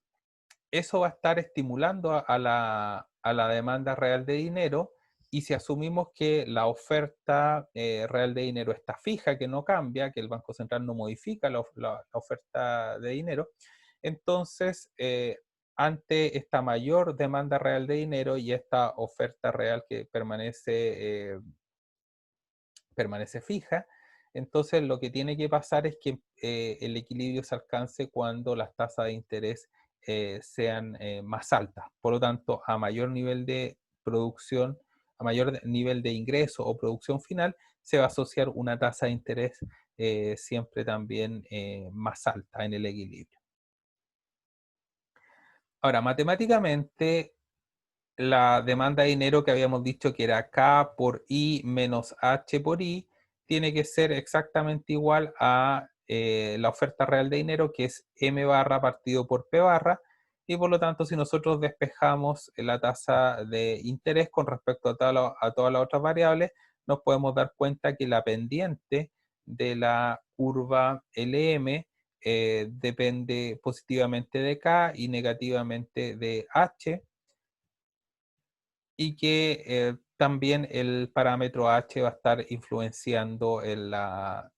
eso va a estar estimulando a la demanda real de dinero, y si asumimos que la oferta real de dinero está fija, que no cambia, que el Banco Central no modifica la oferta de dinero, entonces ante esta mayor demanda real de dinero y esta oferta real que permanece fija, entonces lo que tiene que pasar es que el equilibrio se alcance cuando las tasas de interés sean más altas. Por lo tanto, a mayor nivel de producción, a mayor nivel de ingreso o producción final, se va a asociar una tasa de interés siempre también más alta en el equilibrio. Ahora, matemáticamente, la demanda de dinero que habíamos dicho que era K por I menos H por I, tiene que ser exactamente igual a la oferta real de dinero, que es M barra partido por P barra, y por lo tanto si nosotros despejamos la tasa de interés con respecto a todas las otras variables, nos podemos dar cuenta que la pendiente de la curva LM depende positivamente de K y negativamente de H, y que también el parámetro H va a estar influenciando en la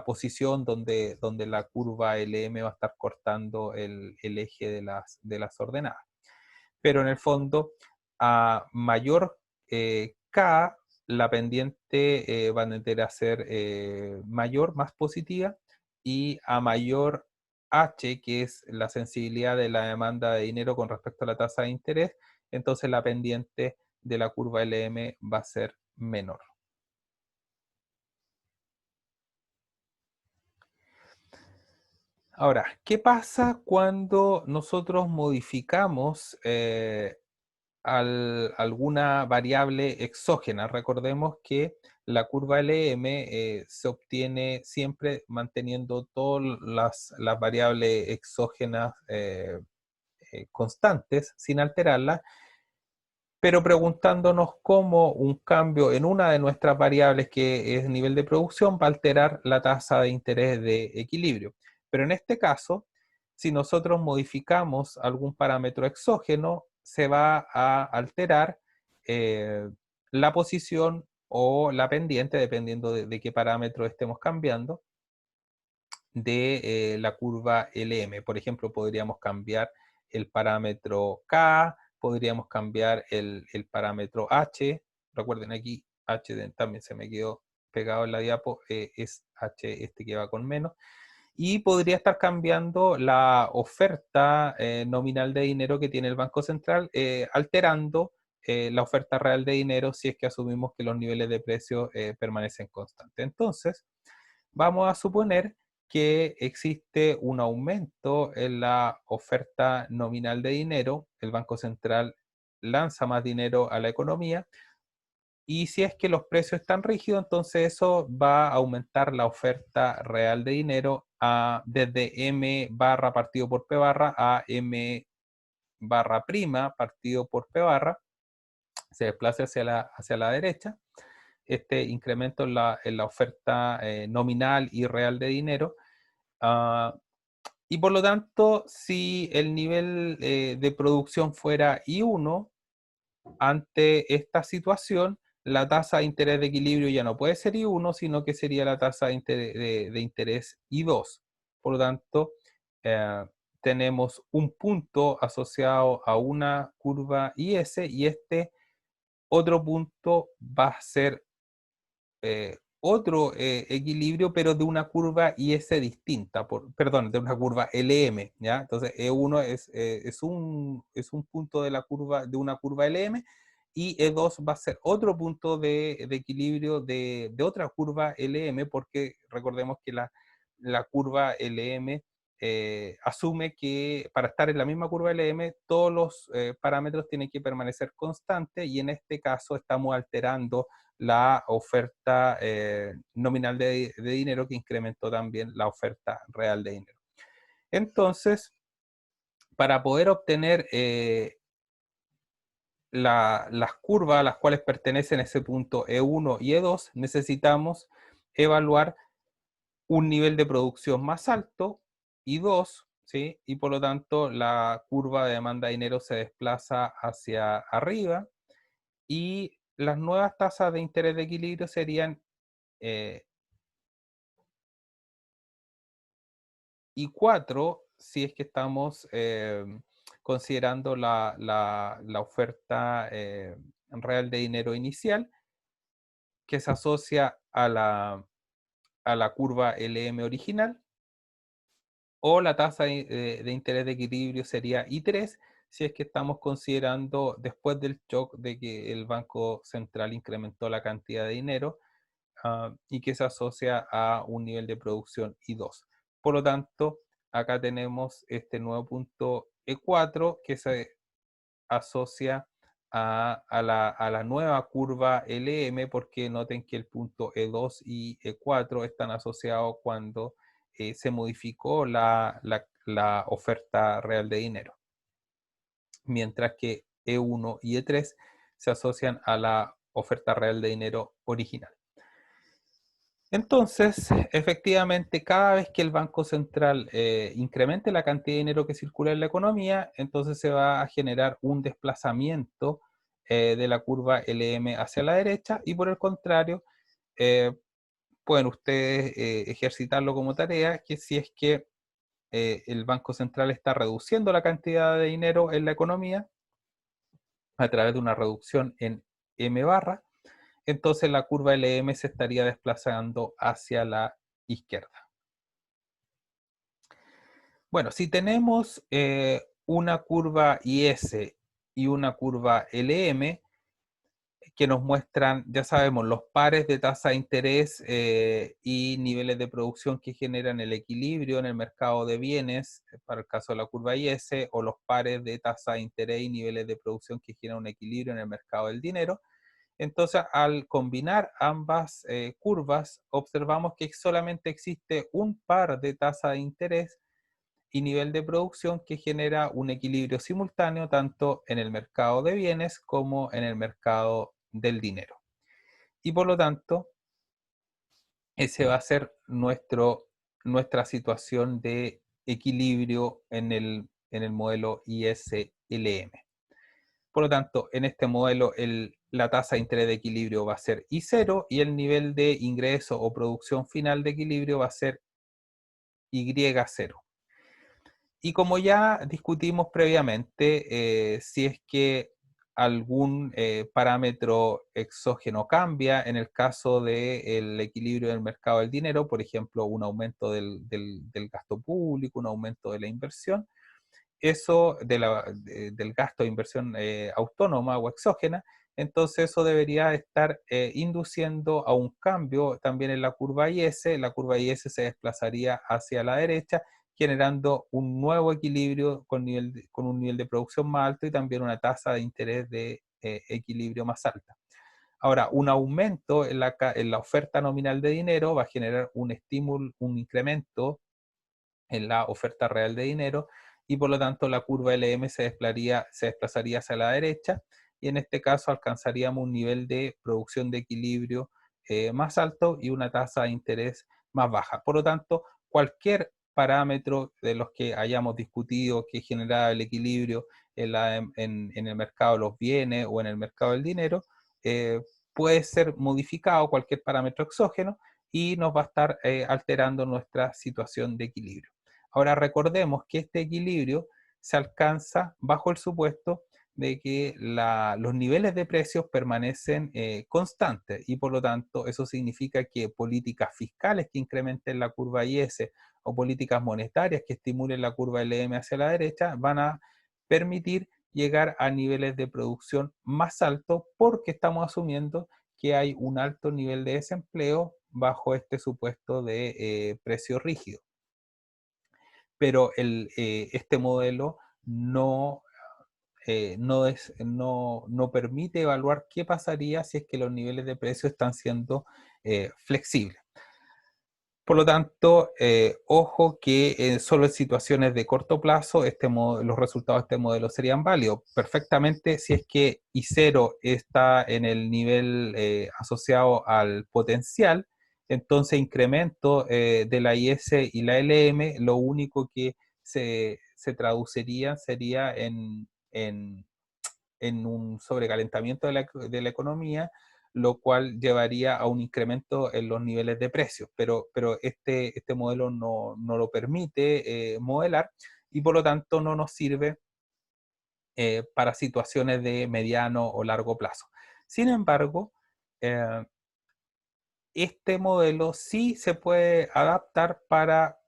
posición donde la curva LM va a estar cortando el eje de las ordenadas. Pero en el fondo, a mayor K, la pendiente va a tender a ser mayor, más positiva, y a mayor H, que es la sensibilidad de la demanda de dinero con respecto a la tasa de interés, entonces la pendiente de la curva LM va a ser menor. Ahora, ¿qué pasa cuando nosotros modificamos alguna variable exógena? Recordemos que la curva LM se obtiene siempre manteniendo todas las variables exógenas constantes, sin alterarlas, pero preguntándonos cómo un cambio en una de nuestras variables, que es nivel de producción, va a alterar la tasa de interés de equilibrio. Pero en este caso, si nosotros modificamos algún parámetro exógeno, se va a alterar la posición o la pendiente, dependiendo de qué parámetro estemos cambiando, de la curva LM. Por ejemplo, podríamos cambiar el parámetro K, podríamos cambiar el parámetro H. Recuerden aquí, H también se me quedó pegado en la diapo, es H este que va con menos. Y podría estar cambiando la oferta nominal de dinero que tiene el Banco Central, alterando la oferta real de dinero si es que asumimos que los niveles de precio permanecen constantes. Entonces, vamos a suponer que existe un aumento en la oferta nominal de dinero, el Banco Central lanza más dinero a la economía, y si es que los precios están rígidos, entonces eso va a aumentar la oferta real de dinero desde M barra partido por P barra a M barra prima partido por P barra, se desplaza hacia la derecha. Este incremento en la oferta nominal y real de dinero. Y por lo tanto, si el nivel de producción fuera I1, ante esta situación, la tasa de interés de equilibrio ya no puede ser I1, sino que sería la tasa de interés I2. Por lo tanto, eh, tenemos un punto asociado a una curva IS, y este otro punto va a ser otro equilibrio, pero de una curva IS distinta, perdón, de una curva LM, ¿ya? Entonces, E1 es un punto de la curva, de una curva LM, y E2 va a ser otro punto de equilibrio de otra curva LM, porque recordemos que la curva LM asume que para estar en la misma curva LM, todos los parámetros tienen que permanecer constantes y en este caso estamos alterando la oferta nominal de dinero que incrementó también la oferta real de dinero. Entonces, para poder obtener las curvas a las cuales pertenecen ese punto E1 y E2, necesitamos evaluar un nivel de producción más alto, I2, ¿sí? Y por lo tanto la curva de demanda de dinero se desplaza hacia arriba y las nuevas tasas de interés de equilibrio serían I4 si es que estamos considerando la oferta real de dinero inicial que se asocia a la curva LM original, o la tasa de interés de equilibrio sería I3 si es que estamos considerando después del shock de que el Banco Central incrementó la cantidad de dinero y que se asocia a un nivel de producción I2. Por lo tanto, acá tenemos este nuevo punto E4 que se asocia a la nueva curva LM, porque noten que el punto E2 y E4 están asociados cuando se modificó la oferta real de dinero, mientras que E1 y E3 se asocian a la oferta real de dinero original. Entonces, efectivamente, cada vez que el Banco Central incremente la cantidad de dinero que circula en la economía, entonces se va a generar un desplazamiento de la curva LM hacia la derecha y por el contrario, eh, pueden ustedes ejercitarlo como tarea, que si es que el Banco Central está reduciendo la cantidad de dinero en la economía a través de una reducción en M barra, entonces la curva LM se estaría desplazando hacia la izquierda. Bueno, si tenemos una curva IS y una curva LM que nos muestran, ya sabemos, los pares de tasa de interés y niveles de producción que generan el equilibrio en el mercado de bienes, para el caso de la curva IS, o los pares de tasa de interés y niveles de producción que generan un equilibrio en el mercado del dinero. Entonces, al combinar ambas curvas, observamos que solamente existe un par de tasa de interés y nivel de producción que genera un equilibrio simultáneo tanto en el mercado de bienes como en el mercado del dinero. Y por lo tanto, ese va a ser nuestra situación de equilibrio en el modelo ISLM. Por lo tanto, en este modelo la tasa de interés de equilibrio va a ser I0 y el nivel de ingreso o producción final de equilibrio va a ser Y0. Y como ya discutimos previamente, si es que algún parámetro exógeno cambia, en el caso del equilibrio del mercado del dinero, por ejemplo, un aumento del gasto público, un aumento de la inversión, eso del gasto de inversión autónoma o exógena, entonces eso debería estar induciendo a un cambio también en la curva IS se desplazaría hacia la derecha, generando un nuevo equilibrio con un nivel de producción más alto y también una tasa de interés de equilibrio más alta. Ahora, un aumento en la oferta nominal de dinero va a generar un estímulo, un incremento en la oferta real de dinero y por lo tanto la curva LM se desplazaría hacia la derecha y en este caso alcanzaríamos un nivel de producción de equilibrio más alto y una tasa de interés más baja. Por lo tanto, cualquier parámetro de los que hayamos discutido que genera el equilibrio en el mercado de los bienes o en el mercado del dinero, puede ser modificado cualquier parámetro exógeno y nos va a estar alterando nuestra situación de equilibrio. Ahora recordemos que este equilibrio se alcanza bajo el supuesto de que los niveles de precios permanecen constantes y por lo tanto eso significa que políticas fiscales que incrementen la curva IS o políticas monetarias que estimulen la curva LM hacia la derecha van a permitir llegar a niveles de producción más altos porque estamos asumiendo que hay un alto nivel de desempleo bajo este supuesto de precio rígido. pero este modelo no permite evaluar qué pasaría si es que los niveles de precio están siendo flexibles. Por lo tanto, ojo que solo en situaciones de corto plazo los resultados de este modelo serían válidos. Perfectamente, si es que I0 está en el nivel asociado al potencial, entonces incremento de la IS y la LM, lo único que se traduciría sería en un sobrecalentamiento de la economía, lo cual llevaría a un incremento en los niveles de precios, pero este modelo no lo permite modelar y por lo tanto no nos sirve para situaciones de mediano o largo plazo. Sin embargo, este modelo sí se puede adaptar para,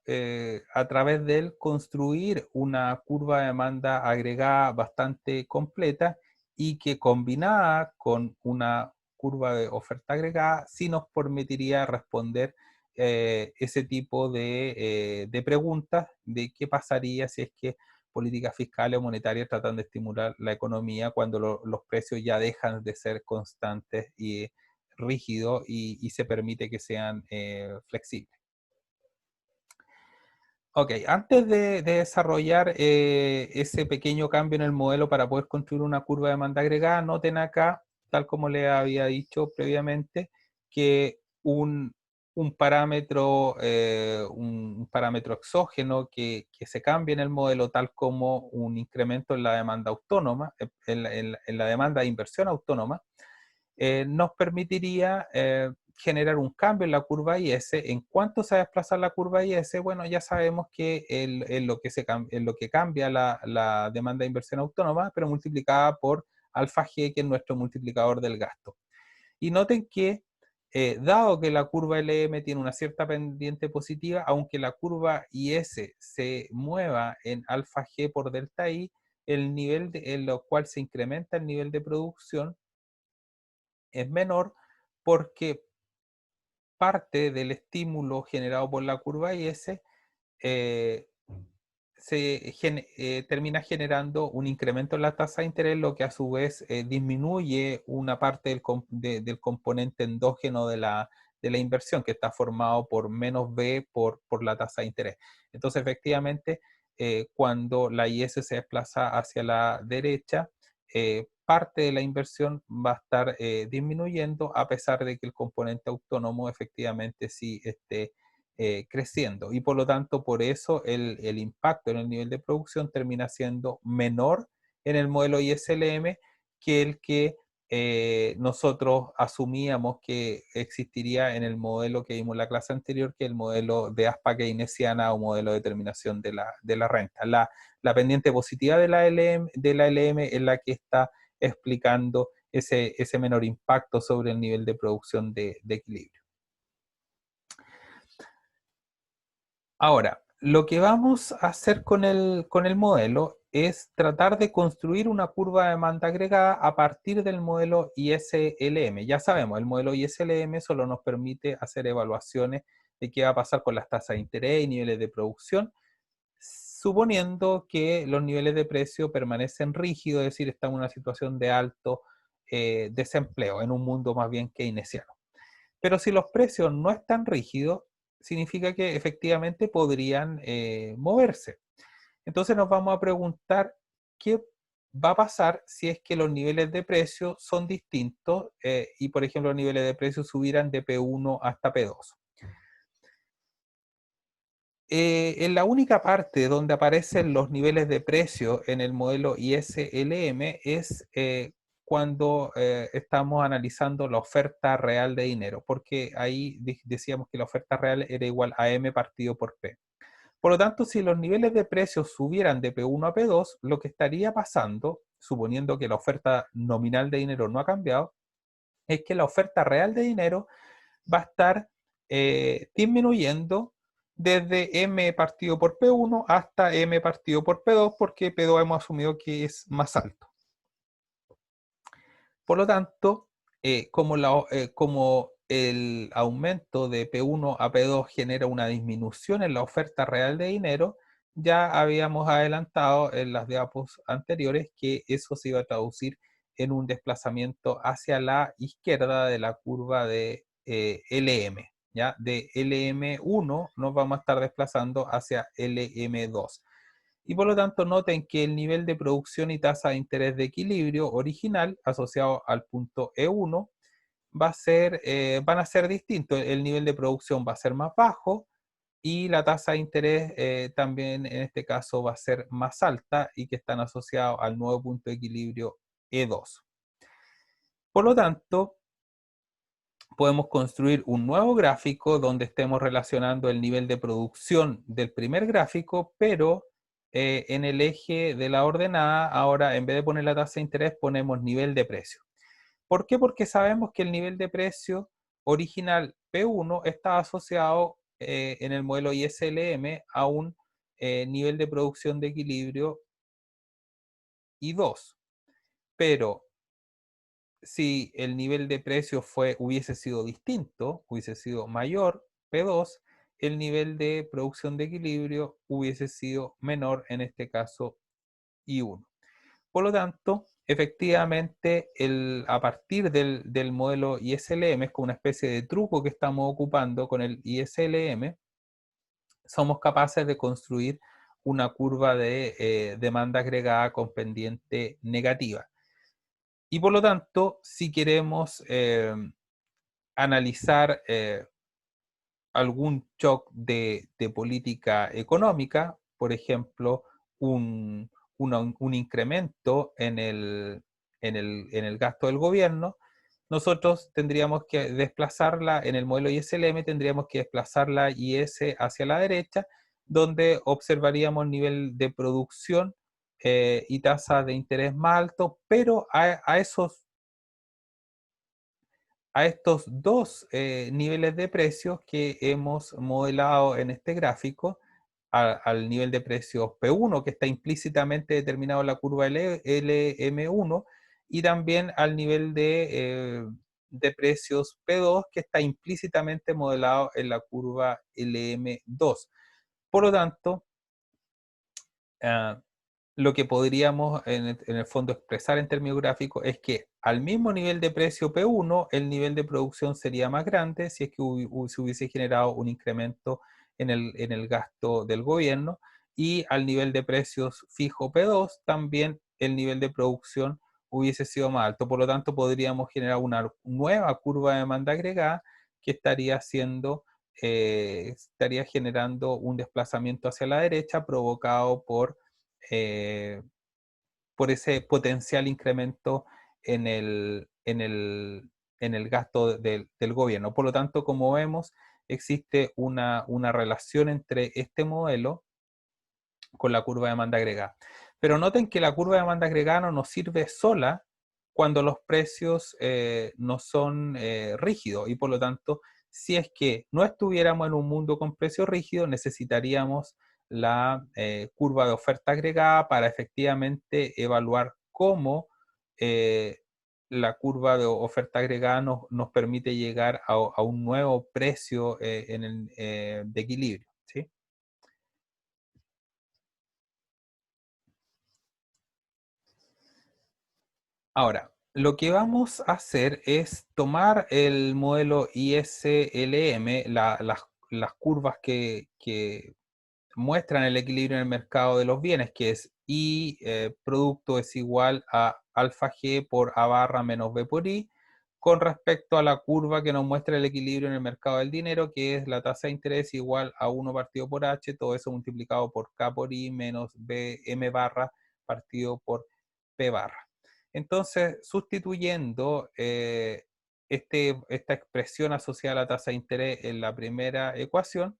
a través de él, construir una curva de demanda agregada bastante completa y que combinada con una curva de oferta agregada sí nos permitiría responder ese tipo de preguntas de qué pasaría si es que políticas fiscales o monetarias tratan de estimular la economía cuando los precios ya dejan de ser constantes y rígido y se permite que sean flexibles. Ok, antes de desarrollar ese pequeño cambio en el modelo para poder construir una curva de demanda agregada, noten acá, tal como les había dicho previamente, que un parámetro exógeno que se cambie en el modelo, tal como un incremento en la demanda autónoma, en la demanda de inversión autónoma, nos permitiría generar un cambio en la curva IS. ¿En cuánto se va a desplazar la curva IS? Bueno, ya sabemos que en lo que cambia la demanda de inversión autónoma, pero multiplicada por alfa G, que es nuestro multiplicador del gasto. Y noten que, dado que la curva LM tiene una cierta pendiente positiva, aunque la curva IS se mueva en alfa G por delta I, el nivel en lo cual se incrementa el nivel de producción es menor porque parte del estímulo generado por la curva IS eh, termina generando un incremento en la tasa de interés, lo que a su vez disminuye una parte del componente endógeno de la inversión, que está formado por menos B por la tasa de interés. Entonces, efectivamente, cuando la IS se desplaza hacia la derecha, parte de la inversión va a estar disminuyendo, a pesar de que el componente autónomo efectivamente sí esté creciendo, y por lo tanto por eso el impacto en el nivel de producción termina siendo menor en el modelo ISLM que el que nosotros asumíamos que existiría en el modelo que vimos en la clase anterior, que es el modelo de ASPA keynesiana o modelo de determinación de la renta. La pendiente positiva de la LM es la que está explicando ese menor impacto sobre el nivel de producción de equilibrio. Ahora, lo que vamos a hacer con el modelo es tratar de construir una curva de demanda agregada a partir del modelo ISLM. Ya sabemos, el modelo ISLM solo nos permite hacer evaluaciones de qué va a pasar con las tasas de interés y niveles de producción, suponiendo que los niveles de precio permanecen rígidos, es decir, estamos en una situación de alto desempleo, en un mundo más bien keynesiano. Pero si los precios no están rígidos, significa que efectivamente podrían moverse. Entonces nos vamos a preguntar qué va a pasar si es que los niveles de precio son distintos y, por ejemplo, los niveles de precio subieran de P1 hasta P2. En la única parte donde aparecen los niveles de precio en el modelo ISLM es cuando estamos analizando la oferta real de dinero, porque ahí decíamos que la oferta real era igual a M partido por P. Por lo tanto, si los niveles de precios subieran de P1 a P2, lo que estaría pasando, suponiendo que la oferta nominal de dinero no ha cambiado, es que la oferta real de dinero va a estar disminuyendo desde M partido por P1 hasta M partido por P2, porque P2 hemos asumido que es más alto. Por lo tanto, como el aumento de P1 a P2 genera una disminución en la oferta real de dinero, ya habíamos adelantado en las diapos anteriores que eso se iba a traducir en un desplazamiento hacia la izquierda de la curva de LM. ¿Ya? De LM1 nos vamos a estar desplazando hacia LM2. Y por lo tanto noten que el nivel de producción y tasa de interés de equilibrio original asociado al punto E1 van a ser distintos. El nivel de producción va a ser más bajo y la tasa de interés también en este caso va a ser más alta y que están asociados al nuevo punto de equilibrio E2. Por lo tanto, podemos construir un nuevo gráfico donde estemos relacionando el nivel de producción del primer gráfico, pero en el eje de la ordenada, ahora en vez de poner la tasa de interés, ponemos nivel de precio. ¿Por qué? Porque sabemos que el nivel de precio original P1 está asociado en el modelo ISLM a un nivel de producción de equilibrio I2. Pero si el nivel de precio hubiese sido distinto, hubiese sido mayor, P2, el nivel de producción de equilibrio hubiese sido menor, en este caso I1. Por lo tanto, efectivamente, a partir del modelo ISLM, es como una especie de truco que estamos ocupando con el ISLM, somos capaces de construir una curva de demanda agregada con pendiente negativa. Y por lo tanto, si queremos analizar algún shock de política económica, por ejemplo, un incremento en el gasto del gobierno, nosotros tendríamos que desplazarla en el modelo ISLM, tendríamos que desplazar la IS hacia la derecha, donde observaríamos nivel de producción y tasa de interés más alto, pero a estos dos niveles de precios que hemos modelado en este gráfico, al nivel de precios P1, que está implícitamente determinado en la curva LM1, y también al nivel de precios P2, que está implícitamente modelado en la curva LM2. Por lo tanto, uh, lo que podríamos en el fondo expresar en términos gráficos es que al mismo nivel de precio P1, el nivel de producción sería más grande si es que se hubiese generado un incremento en el gasto del gobierno, y al nivel de precios fijo P2 también el nivel de producción hubiese sido más alto. Por lo tanto, podríamos generar una nueva curva de demanda agregada que estaría generando un desplazamiento hacia la derecha provocado eh, por ese potencial incremento en el gasto del gobierno. Por lo tanto, como vemos, existe una relación entre este modelo con la curva de demanda agregada. Pero noten que la curva de demanda agregada no nos sirve sola cuando los precios no son rígidos, y por lo tanto, si es que no estuviéramos en un mundo con precios rígidos, necesitaríamos la curva de oferta agregada para efectivamente evaluar cómo eh, la curva de oferta agregada nos permite llegar a un nuevo precio de equilibrio. ¿Sí? Ahora, lo que vamos a hacer es tomar el modelo ISLM, las curvas que muestran el equilibrio en el mercado de los bienes, que es I producto es igual a alfa G por A barra menos B por I, con respecto a la curva que nos muestra el equilibrio en el mercado del dinero, que es la tasa de interés igual a 1 partido por H, todo eso multiplicado por K por I menos B M barra partido por P barra. Entonces, sustituyendo esta expresión asociada a la tasa de interés en la primera ecuación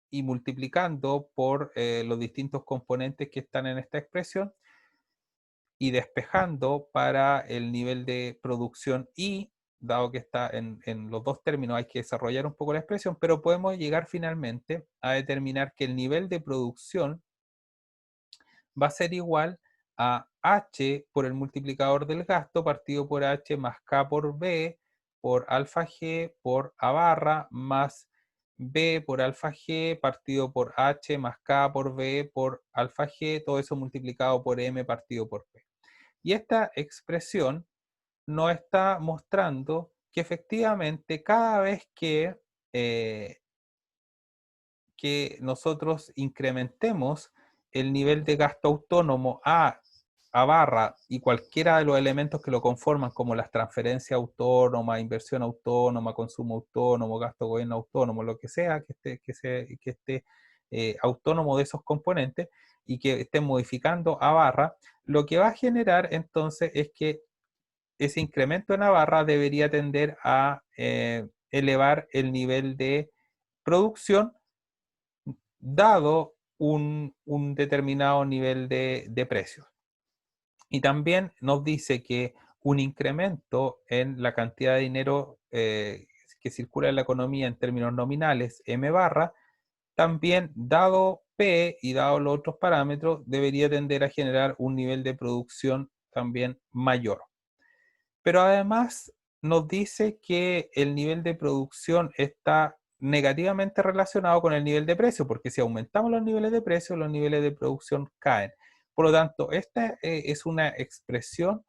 y multiplicando por los distintos componentes que están en esta expresión y despejando para el nivel de producción y, dado que está en los dos términos, hay que desarrollar un poco la expresión, pero podemos llegar finalmente a determinar que el nivel de producción va a ser igual a H por el multiplicador del gasto partido por H más K por B por alfa G por A barra más B por alfa G partido por H más K por B por alfa G, todo eso multiplicado por M partido por P. Y esta expresión nos está mostrando que efectivamente cada vez que nosotros incrementemos el nivel de gasto autónomo a barra y cualquiera de los elementos que lo conforman, como las transferencias autónomas, inversión autónoma, consumo autónomo, gasto gobierno autónomo, lo que sea que esté autónomo de esos componentes y que esté modificando a barra, lo que va a generar entonces es que ese incremento en la barra debería tender a elevar el nivel de producción dado un determinado nivel de precios. Y también nos dice que un incremento en la cantidad de dinero que circula en la economía en términos nominales, M barra, también dado P y dado los otros parámetros, debería tender a generar un nivel de producción también mayor. Pero además nos dice que el nivel de producción está negativamente relacionado con el nivel de precio, porque si aumentamos los niveles de precio, los niveles de producción caen. Por lo tanto, esta es una expresión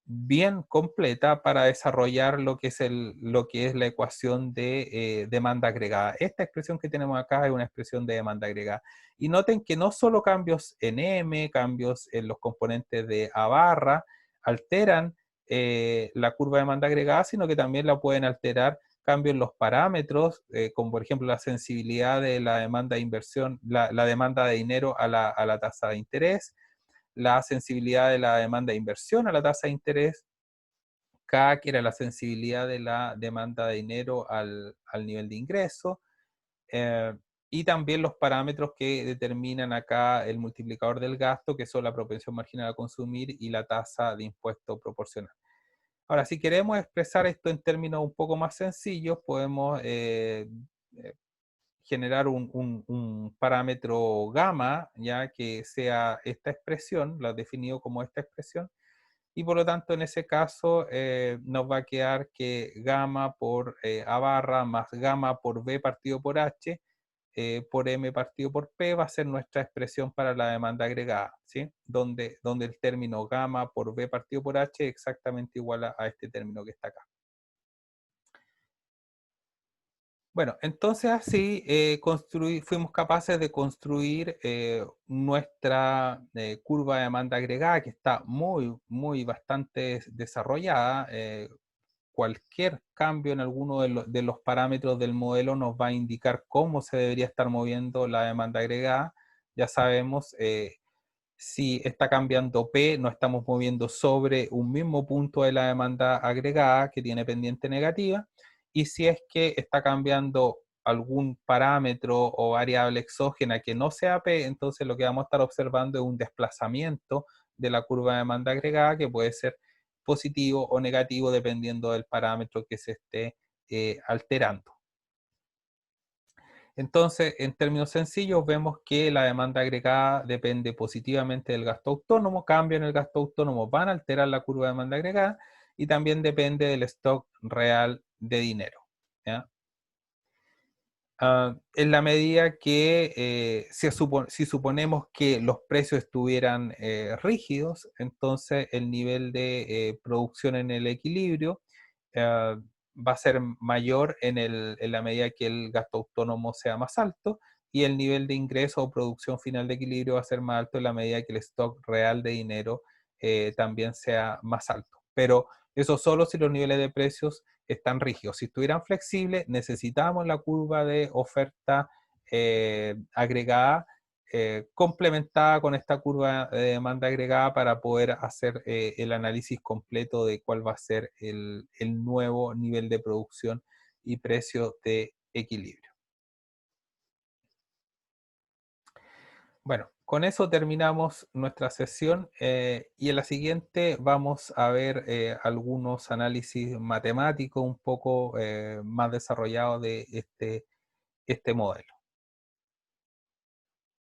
bien completa para desarrollar lo que es la ecuación de demanda agregada. Esta expresión que tenemos acá es una expresión de demanda agregada. Y noten que no solo cambios en M, cambios en los componentes de A barra, alteran la curva de demanda agregada, sino que también la pueden alterar cambios en los parámetros, como por ejemplo la sensibilidad de la demanda de inversión, la demanda de dinero a la tasa de interés, la sensibilidad de la demanda de inversión a la tasa de interés, K, que era la sensibilidad de la demanda de dinero al nivel de ingreso, eh, y también los parámetros que determinan acá el multiplicador del gasto, que son la propensión marginal a consumir y la tasa de impuesto proporcional. Ahora, si queremos expresar esto en términos un poco más sencillos, podemos generar un parámetro gamma, ya que sea esta expresión, la he definido como esta expresión, y por lo tanto en ese caso nos va a quedar que gamma por A barra más gamma por B partido por H por M partido por P va a ser nuestra expresión para la demanda agregada, ¿sí? Donde el término gamma por B partido por H es exactamente igual a este término que está acá. Bueno, entonces así fuimos capaces de construir nuestra curva de demanda agregada que está muy bastante desarrollada. Cualquier cambio en alguno de los parámetros del modelo nos va a indicar cómo se debería estar moviendo la demanda agregada. Ya sabemos, si está cambiando P, nos estamos moviendo sobre un mismo punto de la demanda agregada que tiene pendiente negativa, y si es que está cambiando algún parámetro o variable exógena que no sea P, entonces lo que vamos a estar observando es un desplazamiento de la curva de demanda agregada que puede ser positivo o negativo dependiendo del parámetro que se esté alterando. Entonces, en términos sencillos, vemos que la demanda agregada depende positivamente del gasto autónomo, cambios en el gasto autónomo van a alterar la curva de demanda agregada y también depende del stock real de dinero. ¿Ya? En la medida que si suponemos que los precios estuvieran rígidos, entonces el nivel de producción en el equilibrio va a ser mayor en la medida que el gasto autónomo sea más alto y el nivel de ingreso o producción final de equilibrio va a ser más alto en la medida que el stock real de dinero también sea más alto. Pero eso solo si los niveles de precios están rígidos. Si estuvieran flexibles, necesitamos la curva de oferta agregada complementada con esta curva de demanda agregada para poder hacer el análisis completo de cuál va a ser el nuevo nivel de producción y precio de equilibrio. Bueno, con eso terminamos nuestra sesión y en la siguiente vamos a ver algunos análisis matemáticos un poco más desarrollados de este modelo.